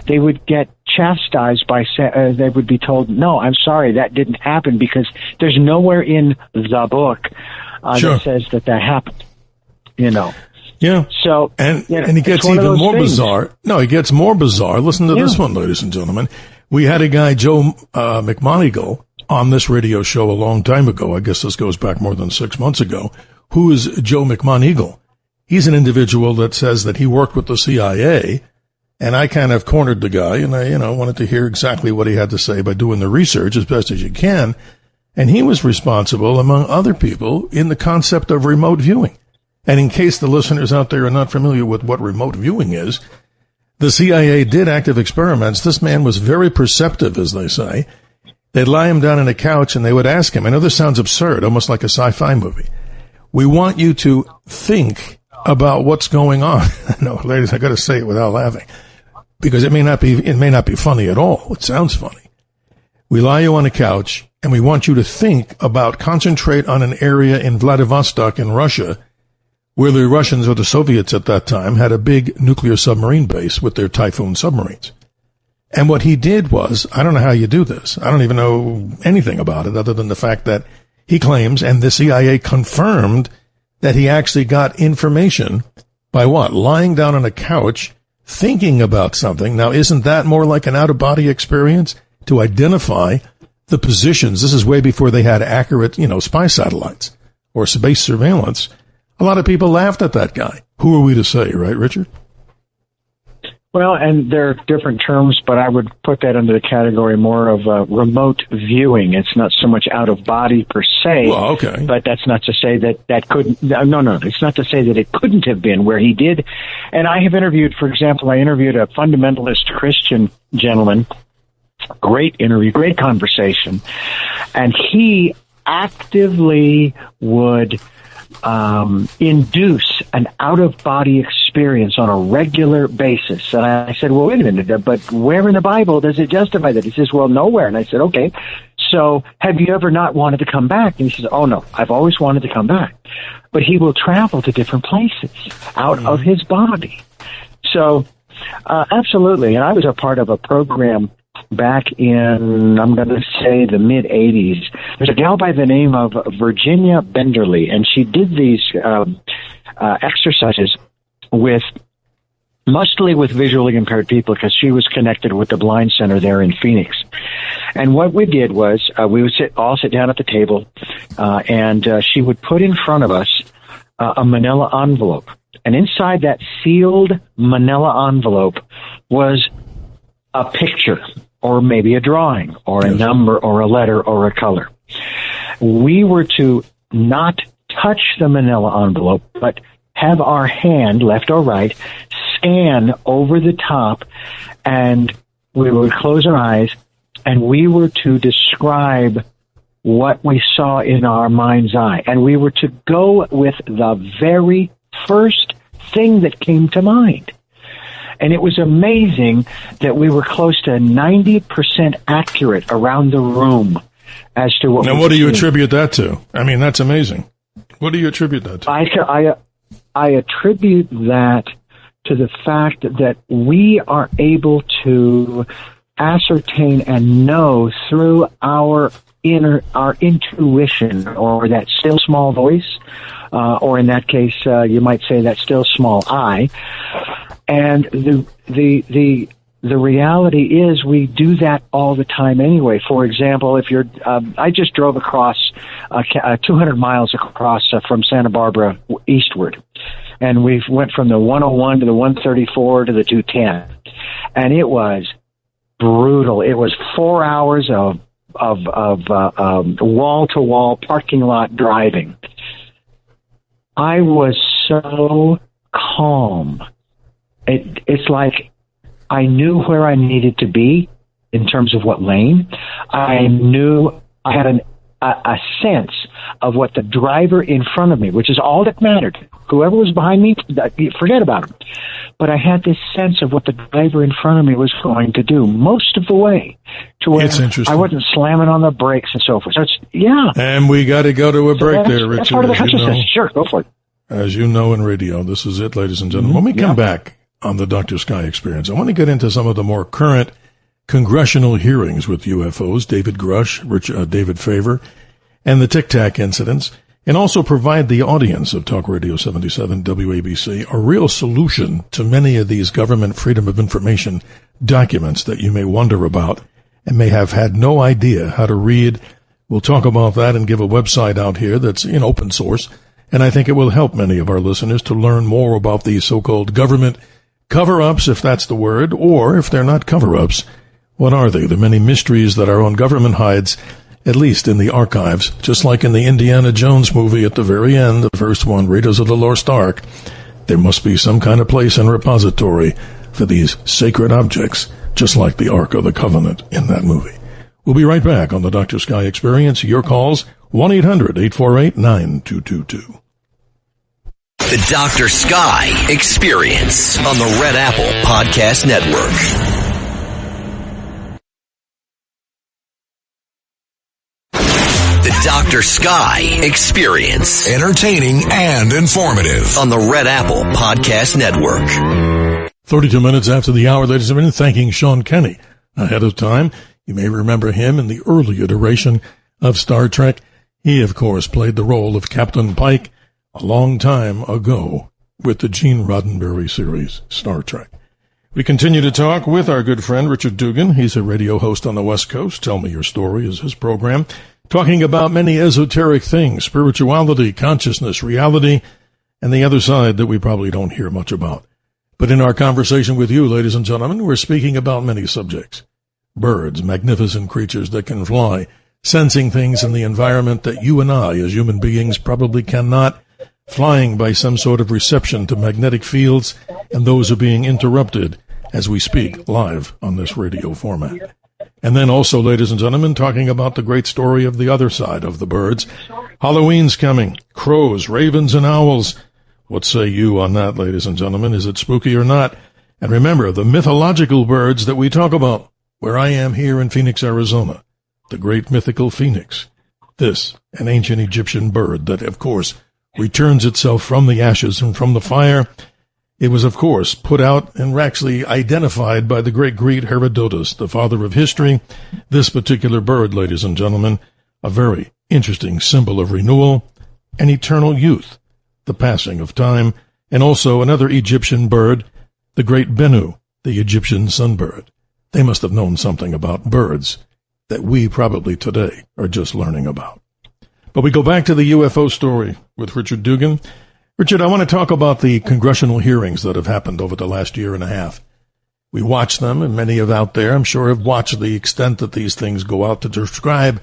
they would get chastised by, they would be told, no, I'm sorry, that didn't happen, because there's nowhere in the book that says that happened, Yeah. So, and it gets even more bizarre. No, it gets more bizarre. Listen to this one, ladies and gentlemen. We had a guy, Joe McMoneagle, on this radio show a long time ago. I guess this goes back more than 6 months ago. Who is Joe McMoneagle? He's an individual that says that he worked with the CIA, and I kind of cornered the guy, and I, wanted to hear exactly what he had to say by doing the research as best as you can. And he was responsible, among other people, in the concept of remote viewing. And in case the listeners out there are not familiar with what remote viewing is, the CIA did active experiments. This man was very perceptive, as they say. They'd lie him down on a couch and they would ask him, I know this sounds absurd, almost like a sci-fi movie. We want you to think about what's going on. No, ladies, I got to say it without laughing, because it may not be funny at all. It sounds funny. We lie you on a couch and we want you to concentrate on an area in Vladivostok in Russia, where the Russians or the Soviets at that time had a big nuclear submarine base with their Typhoon submarines. And what he did was, I don't know how you do this. I don't even know anything about it other than the fact that he claims, and the CIA confirmed, that he actually got information by what? Lying down on a couch, thinking about something. Now, isn't that more like an out-of-body experience to identify the positions? This is way before they had accurate, spy satellites or space surveillance. A lot of people laughed at that guy. Who are we to say, right, Richard? Well, and there are different terms, but I would put that under the category more of remote viewing. It's not so much out of body per se. Well, okay. But that's not to say that couldn't. No. It's not to say that it couldn't have been where he did. And I have interviewed, for example, a fundamentalist Christian gentleman. Great interview, great conversation. And he actively would induce an out-of-body experience on a regular basis. And I said, well, wait a minute, but where in the Bible does it justify that? He says, well, nowhere. And I said, okay, so have you ever not wanted to come back? And he says, oh, no, I've always wanted to come back. But he will travel to different places out of his body. So, absolutely. And I was a part of a program back in, I'm going to say, the mid-'80s. There's a gal by the name of Virginia Benderly, and she did these exercises mostly with visually impaired people, because she was connected with the Blind Center there in Phoenix. And what we did was we would all sit down at the table, and she would put in front of us a manila envelope. And inside that sealed manila envelope was a picture, or maybe a drawing, or a number, or a letter, or a color. We were to not touch the manila envelope, but have our hand, left or right, scan over the top, and we would close our eyes, and we were to describe what we saw in our mind's eye. And we were to go with the very first thing that came to mind. And it was amazing that we were close to 90% accurate around the room as to what. Now, what do you attribute that to? I mean, that's amazing. What do you attribute that to? I attribute that to the fact that we are able to ascertain and know through our intuition, or that still small voice, or in that case, you might say that still small I. And the reality is we do that all the time anyway. For example, if you're, I just drove across 200 miles across from Santa Barbara eastward, and we went from the 101 to the 134 to the 210, and it was brutal. It was 4 hours of wall to wall parking lot driving. I was so calm. It's like I knew where I needed to be in terms of what lane. I knew I had a sense of what the driver in front of me, which is all that mattered. Whoever was behind me, forget about him. But I had this sense of what the driver in front of me was going to do most of the way, to where I wasn't slamming on the brakes and so forth. So yeah. And we got to go to a break there, Richard. That's part of the consciousness. Sure, go for it. As you know in radio, this is it, ladies and gentlemen. When we come back on the Dr. Sky Experience, I want to get into some of the more current congressional hearings with UFOs, David Grush, David Faber, and the Tic Tac incidents, and also provide the audience of Talk Radio 77 WABC a real solution to many of these government freedom of information documents that you may wonder about and may have had no idea how to read. We'll talk about that and give a website out here that's in open source, and I think it will help many of our listeners to learn more about these so-called government cover-ups, if that's the word, or if they're not cover-ups, what are they? The many mysteries that our own government hides, at least in the archives, just like in the Indiana Jones movie at the very end, the first one, Raiders of the Lost Ark. There must be some kind of place and repository for these sacred objects, just like the Ark of the Covenant in that movie. We'll be right back on the Dr. Sky Experience. Your calls, 1-800-848-9222. The Dr. Sky Experience on the Red Apple Podcast Network. The Dr. Sky Experience. Entertaining and informative on the Red Apple Podcast Network. 32 minutes after the hour, ladies and gentlemen, thanking Sean Kenny ahead of time. You may remember him in the early iteration of Star Trek. He, of course, played the role of Captain Pike a long time ago with the Gene Roddenberry series, Star Trek. We continue to talk with our good friend Richard Dugan. He's a radio host on the West Coast. Tell Me Your Story is his program, talking about many esoteric things, spirituality, consciousness, reality, and the other side that we probably don't hear much about. But in our conversation with you, ladies and gentlemen, we're speaking about many subjects. Birds, magnificent creatures that can fly, sensing things in the environment that you and I, as human beings, probably cannot, flying by some sort of reception to magnetic fields, and those are being interrupted as we speak live on this radio format. And then also, ladies and gentlemen, talking about the great story of the other side of the birds. Halloween's coming. Crows, ravens, and owls. What say you on that, ladies and gentlemen? Is it spooky or not? And remember, the mythological birds that we talk about, where I am here in Phoenix, Arizona, the great mythical phoenix. This, an ancient Egyptian bird that, of course, returns itself from the ashes and from the fire. It was, of course, put out and actually identified by the great Greek Herodotus, the father of history. This particular bird, ladies and gentlemen, a very interesting symbol of renewal and eternal youth, the passing of time, and also another Egyptian bird, the great Bennu, the Egyptian sunbird. They must have known something about birds that we probably today are just learning about. But we go back to the UFO story with Richard Dugan. Richard, I want to talk about the congressional hearings that have happened over the last year and a half. We watched them, and many of out there, I'm sure, have watched the extent that these things go out to describe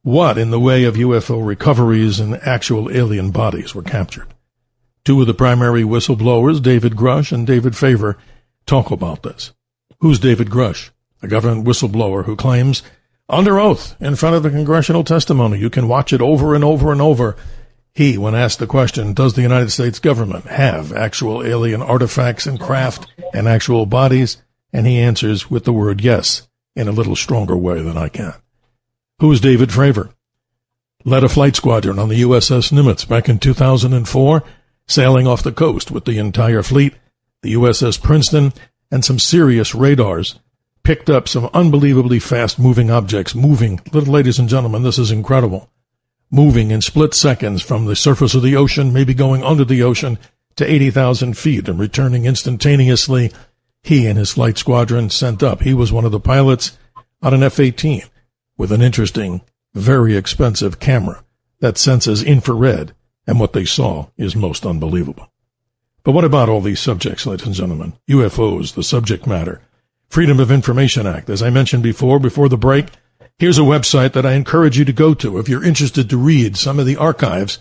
what, in the way of UFO recoveries and actual alien bodies, were captured. Two of the primary whistleblowers, David Grush and David Faver, talk about this. Who's David Grush? A government whistleblower who claims, under oath, in front of the congressional testimony, you can watch it over and over and over. He, when asked the question, does the United States government have actual alien artifacts and craft and actual bodies? And he answers with the word yes, in a little stronger way than I can. Who is David Fravor? Led a flight squadron on the USS Nimitz back in 2004, sailing off the coast with the entire fleet, the USS Princeton, and some serious radars. Picked up some unbelievably fast-moving objects, ladies and gentlemen, this is incredible, moving in split seconds from the surface of the ocean, maybe going under the ocean, to 80,000 feet and returning instantaneously. He and his flight squadron sent up. He was one of the pilots on an F-18 with an interesting, very expensive camera that senses infrared, and what they saw is most unbelievable. But what about all these subjects, ladies and gentlemen? UFOs, the subject matter. Freedom of Information Act. As I mentioned before the break, here's a website that I encourage you to go to if you're interested to read some of the archives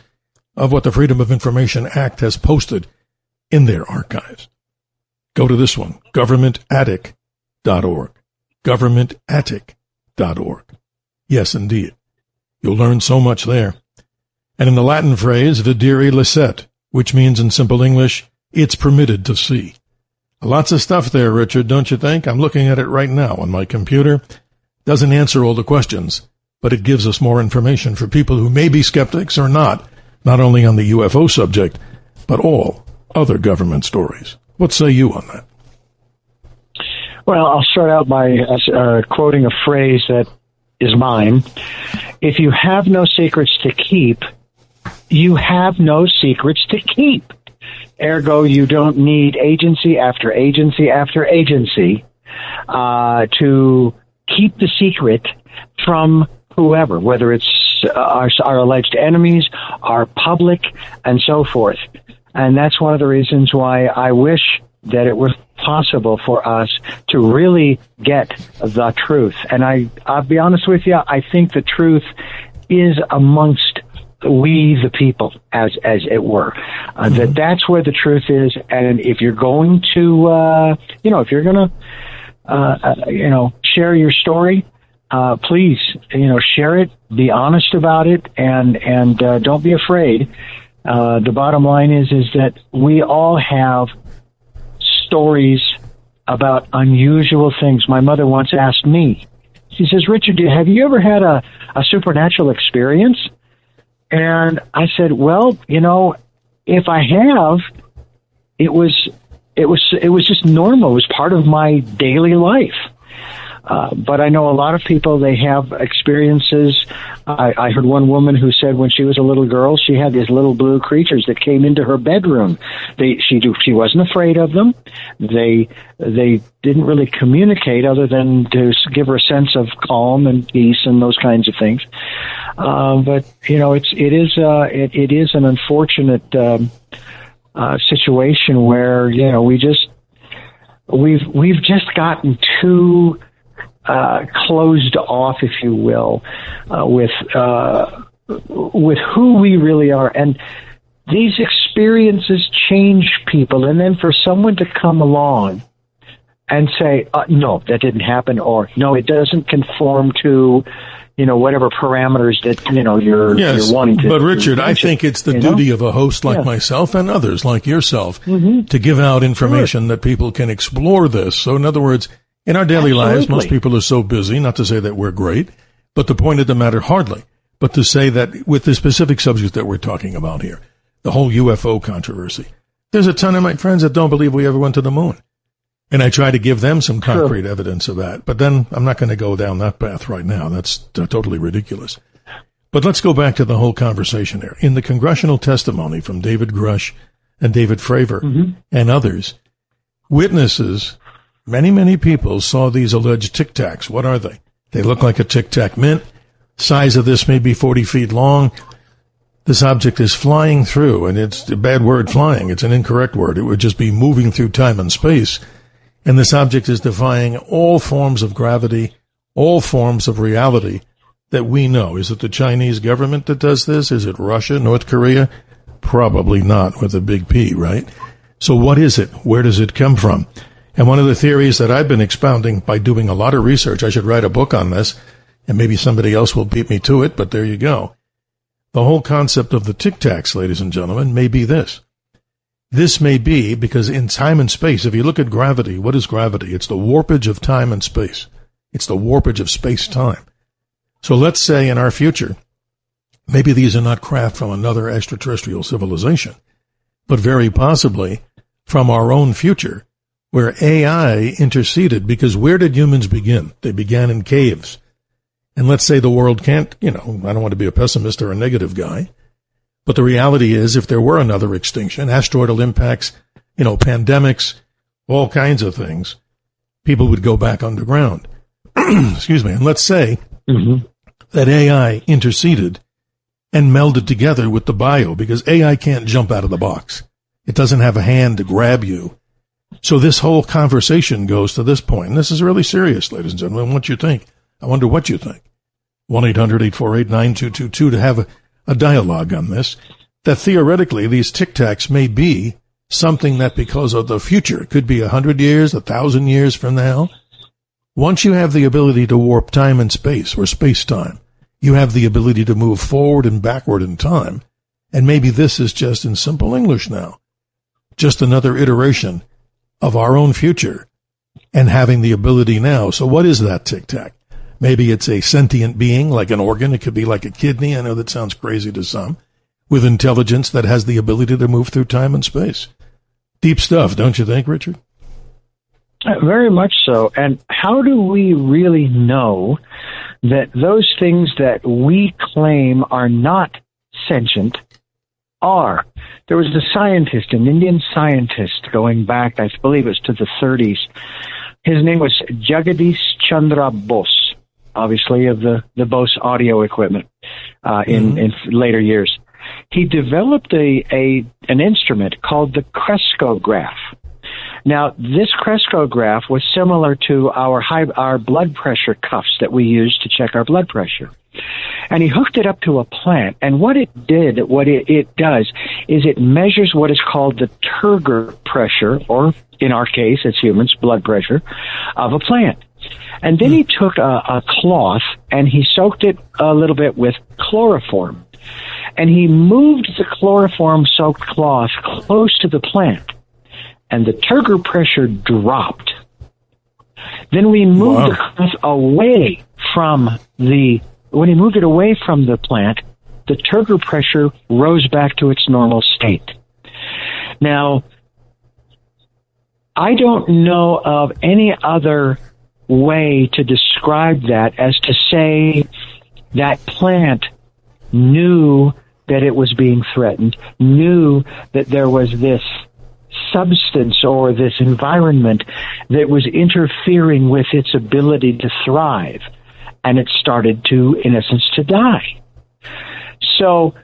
of what the Freedom of Information Act has posted in their archives. Go to this one, governmentattic.org. Governmentattic.org. Yes, indeed. You'll learn so much there. And in the Latin phrase, videre licet, which means in simple English, it's permitted to see. Lots of stuff there, Richard, don't you think? I'm looking at it right now on my computer. Doesn't answer all the questions, but it gives us more information for people who may be skeptics or not only on the UFO subject, but all other government stories. What say you on that? Well, I'll start out by quoting a phrase that is mine. If you have no secrets to keep, you have no secrets to keep. Ergo, you don't need agency after agency after agency to keep the secret from whoever, whether it's our alleged enemies, our public, and so forth. And that's one of the reasons why I wish that it were possible for us to really get the truth. And I'll be honest with you, I think the truth is amongst we the people, as it were. That's where the truth is. And if you're going to, if you're going to, share your story, please, share it, be honest about it, and don't be afraid. The bottom line is that we all have stories about unusual things. My mother once asked me, she says, Richard, have you ever had a supernatural experience? And I said, well, if I have, it was just normal. It was part of my daily life. But I know a lot of people, they have experiences. I heard one woman who said when she was a little girl, she had these little blue creatures that came into her bedroom. She wasn't afraid of them. They didn't really communicate other than to give her a sense of calm and peace and those kinds of things. But it is an unfortunate situation where we've just gotten too closed off, if you will, with who we really are. And these experiences change people. And then for someone to come along and say, no, that didn't happen, or no, it doesn't conform to, whatever parameters that, you're wanting to. But Richard, I think it's the duty of a host like myself and others like yourself to give out information that people can explore this. So in other words, in our daily lives, most people are so busy, not to say that we're great, but the point of the matter, hardly, but to say that with the specific subject that we're talking about here, the whole UFO controversy, there's a ton of my friends that don't believe we ever went to the moon. And I try to give them some concrete evidence of that. But then I'm not going to go down that path right now. That's totally ridiculous. But let's go back to the whole conversation here. In the congressional testimony from David Grush and David Fravor and others, witnesses, many people saw these alleged Tic Tacs. What are they? They look like a Tic Tac mint. Size of this may be 40 feet long. This object is flying through, and it's a bad word, flying. It's an incorrect word. It would just be moving through time and space. And this object is defying all forms of gravity, all forms of reality that we know. Is it the Chinese government that does this? Is it Russia, North Korea? Probably not, with a big P, right? So what is it? Where does it come from? And one of the theories that I've been expounding by doing a lot of research, I should write a book on this, and maybe somebody else will beat me to it, but there you go. The whole concept of the Tic Tacs, ladies and gentlemen, may be this. This may be because in time and space, if you look at gravity, what is gravity? It's the warpage of time and space. It's the warpage of space-time. So let's say in our future, maybe these are not craft from another extraterrestrial civilization, but very possibly from our own future, where AI interceded, because where did humans begin? They began in caves. And let's say the world can't, I don't want to be a pessimist or a negative guy, but the reality is, if there were another extinction, asteroidal impacts, pandemics, all kinds of things, people would go back underground. Excuse me. And let's say that AI interceded and melded together with the bio, because AI can't jump out of the box. It doesn't have a hand to grab you. So this whole conversation goes to this point. And this is really serious, ladies and gentlemen. What you think? I wonder what you think. 1-800-848-9222 to have a dialogue on this, that theoretically these Tic Tacs may be something that, because of the future, could be 100 years, 1,000 years from now. Once you have the ability to warp time and space, or space-time, you have the ability to move forward and backward in time. And maybe this is just, in simple English now, just another iteration of our own future and having the ability now. So what is that Tic Tac? Maybe it's a sentient being, like an organ. It could be like a kidney. I know that sounds crazy to some, with intelligence that has the ability to move through time and space. Deep stuff, don't you think, Richard? Very much so. And how do we really know that those things that we claim are not sentient are? There was a scientist, an Indian scientist, going back, I believe it was to the 30s. His name was Jagadish Chandra Bose, obviously of the Bose audio equipment in later years. He developed an instrument called the Crescograph. Now, this Crescograph was similar to our blood pressure cuffs that we use to check our blood pressure. And he hooked it up to a plant, and what it does is it measures what is called the turgor pressure, or in our case, as humans, blood pressure, of a plant. And then he took a cloth and he soaked it a little bit with chloroform. And he moved the chloroform-soaked cloth close to the plant, and the turgor pressure dropped. Then we moved the cloth away from when he moved it away from the plant, the turgor pressure rose back to its normal state. Now, I don't know of any other way to describe that as to say that plant knew that it was being threatened, knew that there was this substance or this environment that was interfering with its ability to thrive, and it started to, in essence, to die. So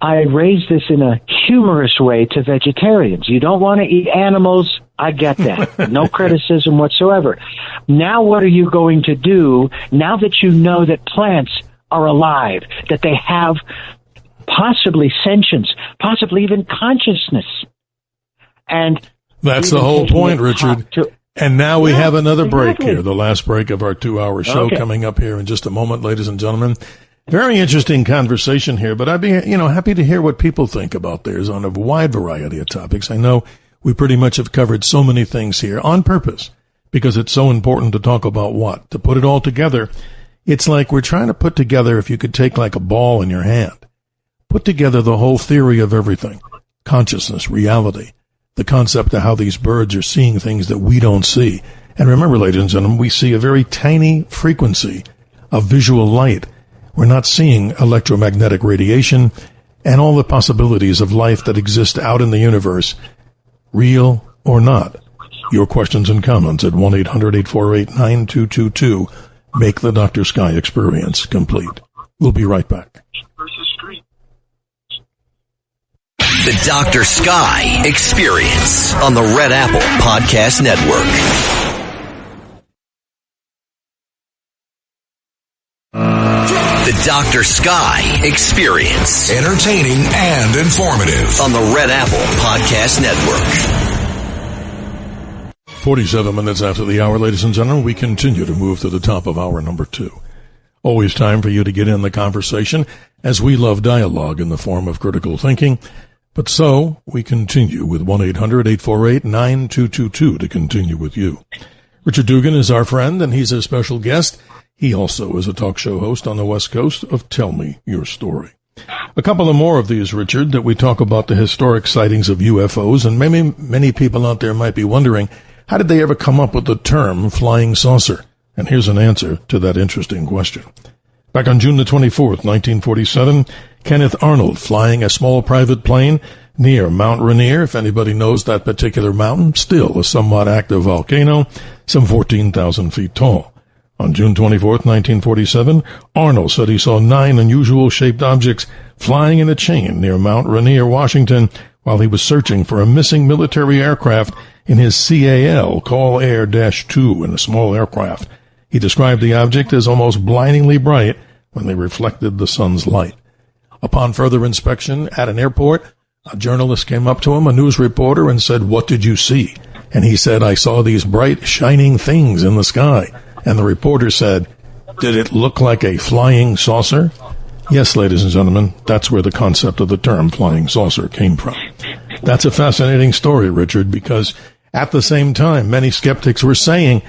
I raise this in a humorous way to vegetarians. You don't want to eat animals. I get that. No criticism whatsoever. Now what are you going to do now that you know that plants are alive, that they have possibly sentience, possibly even consciousness? And that's the whole point, Richard. And now we have another break here, the last break of our 2-hour show coming up here in just a moment, ladies and gentlemen. Very interesting conversation here, but I'd be, happy to hear what people think about theirs on a wide variety of topics. I know we pretty much have covered so many things here on purpose because it's so important to talk about what? To put it all together, it's like we're trying to put together, if you could take like a ball in your hand, put together the whole theory of everything, consciousness, reality, the concept of how these birds are seeing things that we don't see. And remember, ladies and gentlemen, we see a very tiny frequency of visual light. We're not seeing electromagnetic radiation and all the possibilities of life that exist out in the universe, real or not. Your questions and comments at 1-800-848-9222 make the Dr. Sky experience complete. We'll be right back. The Dr. Sky Experience on the Red Apple Podcast Network. The Dr. Sky Experience. Entertaining and informative on the Red Apple Podcast Network. 47 minutes after the hour, ladies and gentlemen, we continue to move to the top of hour number 2. Always time for you to get in the conversation, as we love dialogue in the form of critical thinking. But so, we continue with 1-800-848-9222 to continue with you. Richard Dugan is our friend, and he's a special guest. He also is a talk show host on the West Coast of Tell Me Your Story. A couple of more of these, Richard, that we talk about the historic sightings of UFOs, and many people out there might be wondering, how did they ever come up with the term flying saucer? And here's an answer to that interesting question. Back on June the 24th, 1947, Kenneth Arnold flying a small private plane near Mount Rainier, if anybody knows that particular mountain, still a somewhat active volcano, some 14,000 feet tall. On June 24th, 1947, Arnold said he saw 9 unusual shaped objects flying in a chain near Mount Rainier, Washington, while he was searching for a missing military aircraft in his CAL, Call Air-2, in a small aircraft. He described the object as almost blindingly bright when they reflected the sun's light. Upon further inspection at an airport, a journalist came up to him, a news reporter, and said, "What did you see?" And he said, "I saw these bright, shining things in the sky." And the reporter said, "Did it look like a flying saucer?" Yes, ladies and gentlemen, that's where the concept of the term flying saucer came from. That's a fascinating story, Richard, because at the same time, many skeptics were saying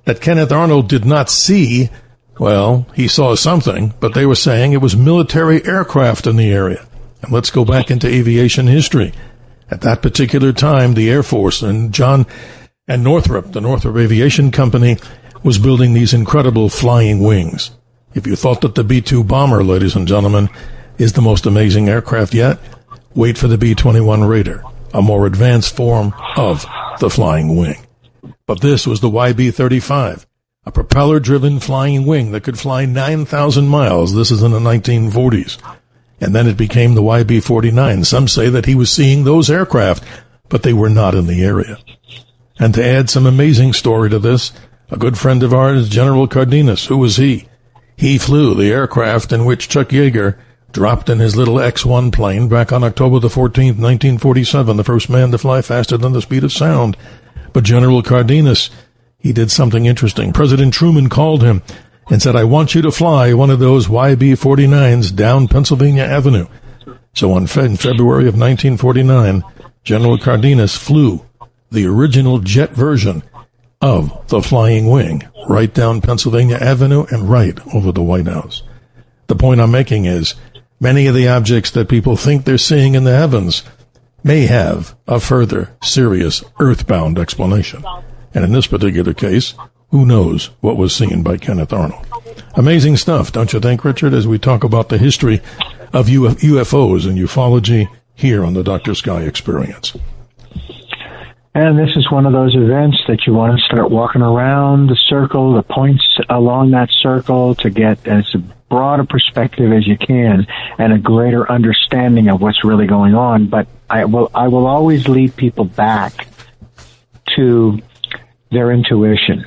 that Kenneth Arnold did not see, well, he saw something, but they were saying it was military aircraft in the area. And let's go back into aviation history. At that particular time, the Air Force and Northrop, the Northrop Aviation Company, was building these incredible flying wings. If you thought that the B-2 bomber, ladies and gentlemen, is the most amazing aircraft yet, wait for the B-21 Raider, a more advanced form of the flying wing. But this was the YB-35, a propeller-driven flying wing that could fly 9,000 miles. This is in the 1940s. And then it became the YB-49. Some say that he was seeing those aircraft, but they were not in the area. And to add some amazing story to this, a good friend of ours, General Cardenas, who was he? He flew the aircraft in which Chuck Yeager dropped in his little X-1 plane back on October the 14th, 1947, the first man to fly faster than the speed of sound. But General Cardenas, he did something interesting. President Truman called him and said, "I want you to fly one of those YB-49s down Pennsylvania Avenue." So in February of 1949, General Cardenas flew the original jet version of the flying wing right down Pennsylvania Avenue and right over the White House. The point I'm making is many of the objects that people think they're seeing in the heavens may have a further serious earthbound explanation. And in this particular case, Who knows what was seen by Kenneth Arnold? Amazing stuff, don't you think, Richard, as we talk about the history of UFOs and ufology here on the Dr. Sky Experience. And this is one of those events that you want to start walking around the circle, the points along that circle, to get as broad a perspective as you can and a greater understanding of what's really going on. But I will always lead people back to their intuition,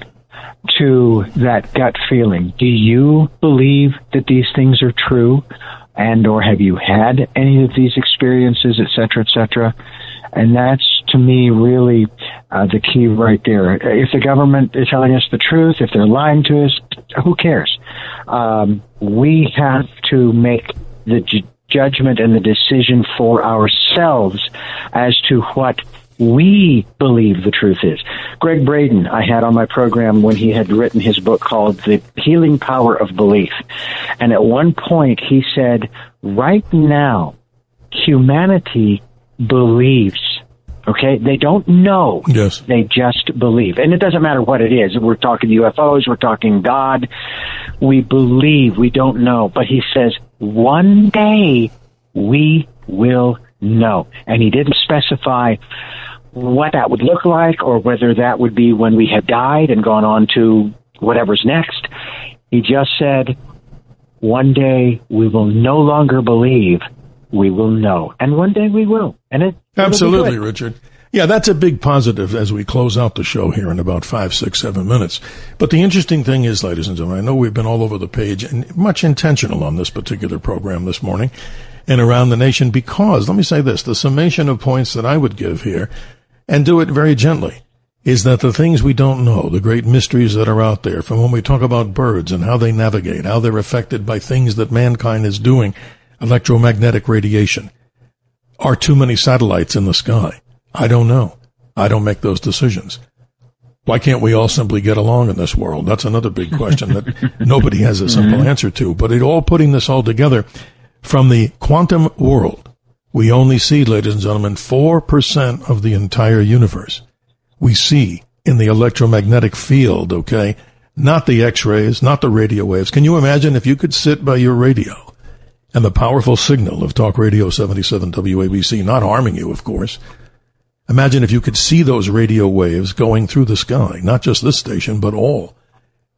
to that gut feeling. Do you believe that these things are true? And or have you had any of these experiences, et cetera, et cetera? And that's, to me, really the key right there. If the government is telling us the truth, if they're lying to us, who cares? We have to make the judgment and the decision for ourselves as to what we believe the truth is. Greg Braden, I had on my program when he had written his book called The Healing Power of Belief. And at one point he said, right now, humanity believes. Okay? They don't know. Yes. They just believe. And it doesn't matter what it is. We're talking UFOs. We're talking God. We believe. We don't know. But he says, one day we will know. And he didn't specify what that would look like or whether that would be when we have died and gone on to whatever's next. He just said, one day we will no longer believe. We will know. And one day we will. And absolutely, Richard. Yeah, that's a big positive as we close out the show here in about 5, 6, 7 minutes. But the interesting thing is, ladies and gentlemen, I know we've been all over the page and much intentional on this particular program this morning and around the nation because, let me say this, the summation of points that I would give here, and do it very gently, is that the things we don't know, the great mysteries that are out there, from when we talk about birds and how they navigate, how they're affected by things that mankind is doing, electromagnetic radiation. Are too many satellites in the sky? I don't know. I don't make those decisions. Why can't we all simply get along in this world? That's another big question that nobody has a simple answer to. But putting this all together, from the quantum world, we only see, ladies and gentlemen, 4% of the entire universe. We see in the electromagnetic field, okay? Not the X-rays, not the radio waves. Can you imagine if you could sit by your radio and the powerful signal of Talk Radio 77 WABC, not harming you, of course. Imagine if you could see those radio waves going through the sky, not just this station, but all.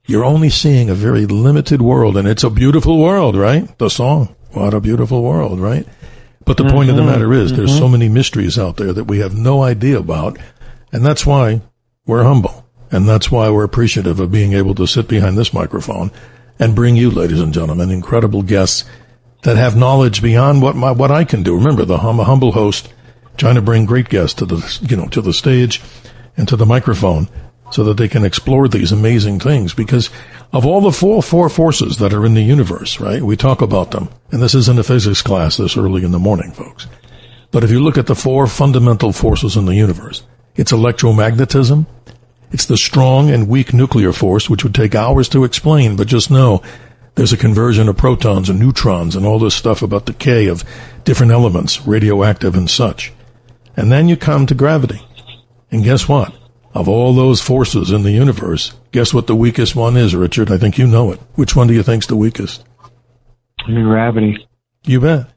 You're only seeing a very limited world, and it's a beautiful world, right? The song, what a beautiful world, right? But the point of the matter is, there's so many mysteries out there that we have no idea about, and that's why we're humble, and that's why we're appreciative of being able to sit behind this microphone and bring you, ladies and gentlemen, incredible guests that have knowledge beyond what I can do. Remember, I'm a humble host trying to bring great guests to the stage and to the microphone so that they can explore these amazing things. Because of all the four forces that are in the universe, right? We talk about them. And this isn't a physics class this early in the morning, folks. But if you look at the four fundamental forces in the universe, it's electromagnetism. It's the strong and weak nuclear force, which would take hours to explain, but just know there's a conversion of protons and neutrons and all this stuff about decay of different elements, radioactive and such. And then you come to gravity. And guess what? Of all those forces in the universe, guess what the weakest one is, Richard? I think you know it. Which one do you think's the weakest? Gravity. You bet.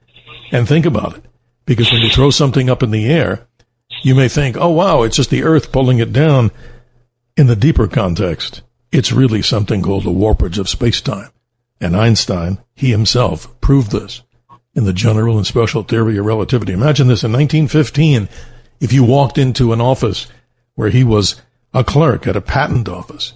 And think about it. Because when you throw something up in the air, you may think, oh, wow, it's just the Earth pulling it down. In the deeper context, it's really something called the warpage of space-time. And Einstein, he himself, proved this in the general and special theory of relativity. Imagine this in 1915, if you walked into an office where he was a clerk at a patent office,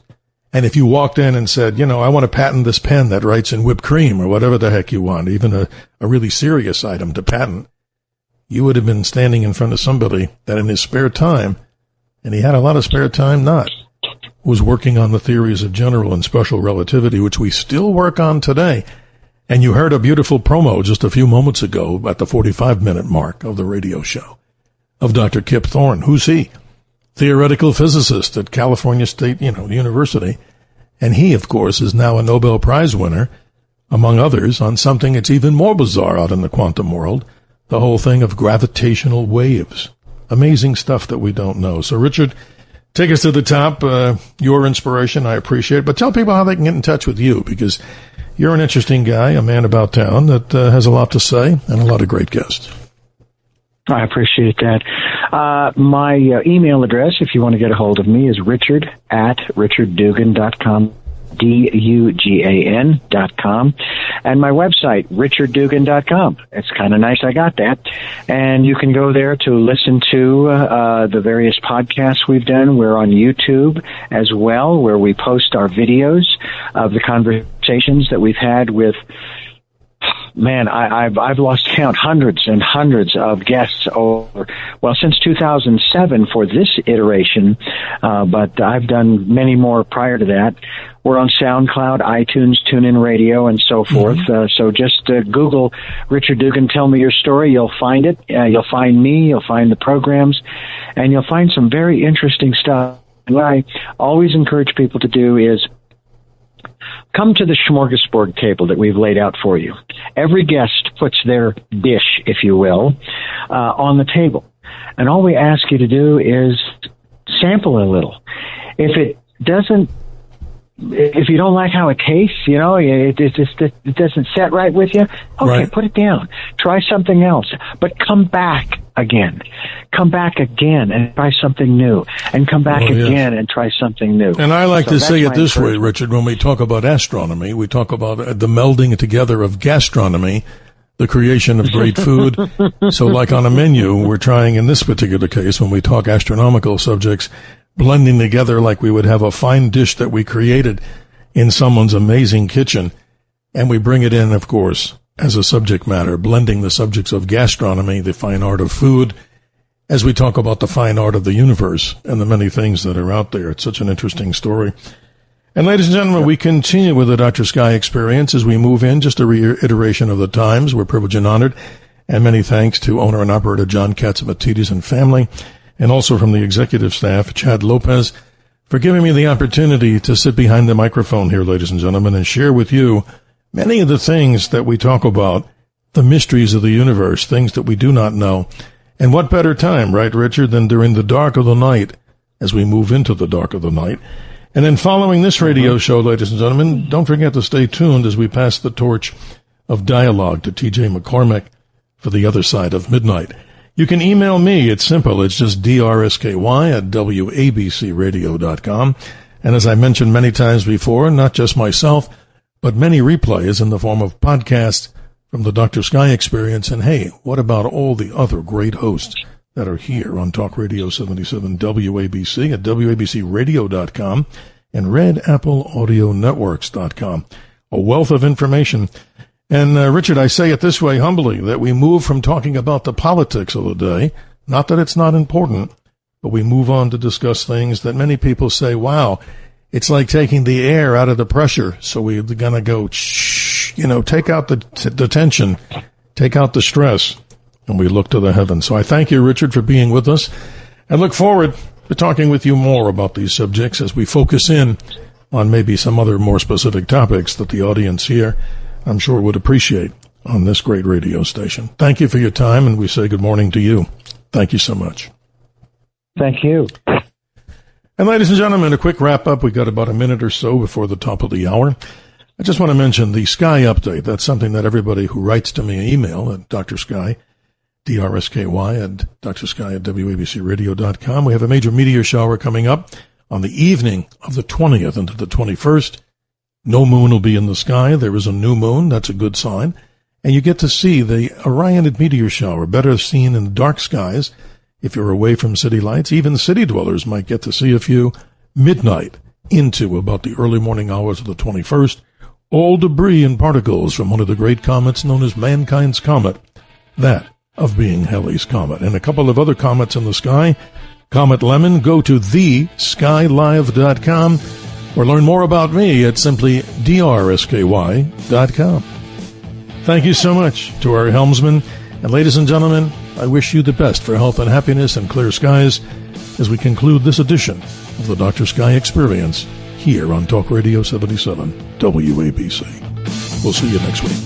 and if you walked in and said, I want to patent this pen that writes in whipped cream or whatever the heck you want, even a really serious item to patent, you would have been standing in front of somebody that in his spare time, and he had a lot of spare time, was working on the theories of general and special relativity, which we still work on today. And you heard a beautiful promo just a few moments ago at the 45-minute mark of the radio show of Dr. Kip Thorne. Who's he? Theoretical physicist at California State, University. And he, of course, is now a Nobel Prize winner, among others, on something that's even more bizarre out in the quantum world, the whole thing of gravitational waves. Amazing stuff that we don't know. So, Richard, take us to the top. Your inspiration, I appreciate it. But tell people how they can get in touch with you, because you're an interesting guy, a man about town that has a lot to say and a lot of great guests. I appreciate that. My email address, if you want to get a hold of me, is richard@richarddugan.com. DUGAN.com, and my website, richarddugan.com. It's kind of nice I got that. And you can go there to listen to the various podcasts we've done. We're on YouTube as well, where we post our videos of the conversations that we've had with, man, I've lost count, hundreds and hundreds of guests over, well, since 2007 for this iteration, but I've done many more prior to that. We're on SoundCloud, iTunes, TuneIn Radio, and so forth. So just Google Richard Dugan, Tell Me Your Story. You'll find it. You'll find me. You'll find the programs. And you'll find some very interesting stuff. And what I always encourage people to do is come to the smorgasbord table that we've laid out for you. Every guest puts their dish, if you will, on the table. And all we ask you to do is sample a little. If you don't like how it tastes, it doesn't set right with you, okay, put it down. Try something else. But come back again. Come back again and try something new. And come back again and try something new. And I like to say it this way, Richard, when we talk about astronomy, we talk about the melding together of gastronomy, the creation of great food. So like on a menu, we're trying in this particular case, when we talk astronomical subjects, blending together like we would have a fine dish that we created in someone's amazing kitchen. And we bring it in, of course, as a subject matter, blending the subjects of gastronomy, the fine art of food, as we talk about the fine art of the universe and the many things that are out there. It's such an interesting story. And ladies and gentlemen, we continue with the Dr. Sky Experience as we move in, just a reiteration of the times. We're privileged and honored. And many thanks to owner and operator John Catsimatidis and family, and also from the executive staff, Chad Lopez, for giving me the opportunity to sit behind the microphone here, ladies and gentlemen, and share with you many of the things that we talk about, the mysteries of the universe, things that we do not know. And what better time, right, Richard, than during the dark of the night, as we move into the dark of the night. And then following this radio show, ladies and gentlemen, don't forget to stay tuned as we pass the torch of dialogue to T.J. McCormick for The Other Side of Midnight. You can email me. It's simple. It's just drsky@wabcradio.com. And as I mentioned many times before, not just myself, but many replays in the form of podcasts from the Dr. Sky Experience. And hey, what about all the other great hosts that are here on Talk Radio 77 WABC at wabcradio.com and redappleaudionetworks.com. A wealth of information. And, Richard, I say it this way humbly, that we move from talking about the politics of the day, not that it's not important, but we move on to discuss things that many people say, wow, it's like taking the air out of the pressure. So we're going to go, take out the tension, take out the stress, and we look to the heavens. So I thank you, Richard, for being with us. I look forward to talking with you more about these subjects as we focus in on maybe some other more specific topics that the audience here, I'm sure, would appreciate on this great radio station. Thank you for your time, and we say good morning to you. Thank you so much. Thank you. And ladies and gentlemen, a quick wrap-up. We got about a minute or so before the top of the hour. I just want to mention the Sky Update. That's something that everybody who writes to me an email at Dr. Sky, DRSKY, at drsky@wabcradio.com. We have a major meteor shower coming up on the evening of the 20th into the 21st. No moon will be in the sky. There is a new moon. That's a good sign. And you get to see the Orionid meteor shower, better seen in the dark skies if you're away from city lights. Even city dwellers might get to see a few midnight into about the early morning hours of the 21st. All debris and particles from one of the great comets known as mankind's comet, that of being Halley's Comet. And a couple of other comets in the sky. Comet Lemon, go to theskylive.com or learn more about me at simply drsky.com. Thank you so much to our helmsman. And ladies and gentlemen, I wish you the best for health and happiness and clear skies as we conclude this edition of the Dr. Sky Experience here on Talk Radio 77 WABC. We'll see you next week.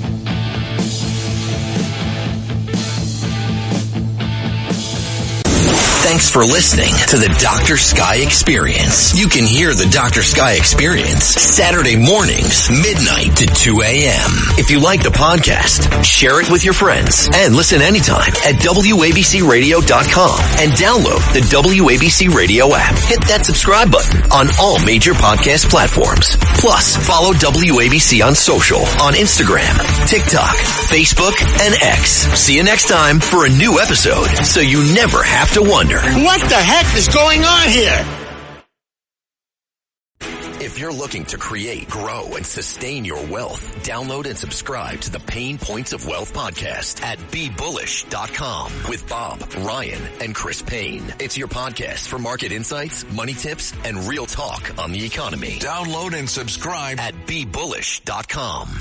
Thanks for listening to the Dr. Sky Experience. You can hear the Dr. Sky Experience Saturday mornings, midnight to 2 a.m. If you like the podcast, share it with your friends and listen anytime at WABCRadio.com and download the WABC Radio app. Hit that subscribe button on all major podcast platforms. Plus, follow WABC on social on Instagram, TikTok, Facebook, and X. See you next time for a new episode so you never have to wonder, what the heck is going on here? If you're looking to create, grow, and sustain your wealth, download and subscribe to the Pain Points of Wealth podcast at BeBullish.com with Bob, Ryan, and Chris Payne. It's your podcast for market insights, money tips, and real talk on the economy. Download and subscribe at BeBullish.com.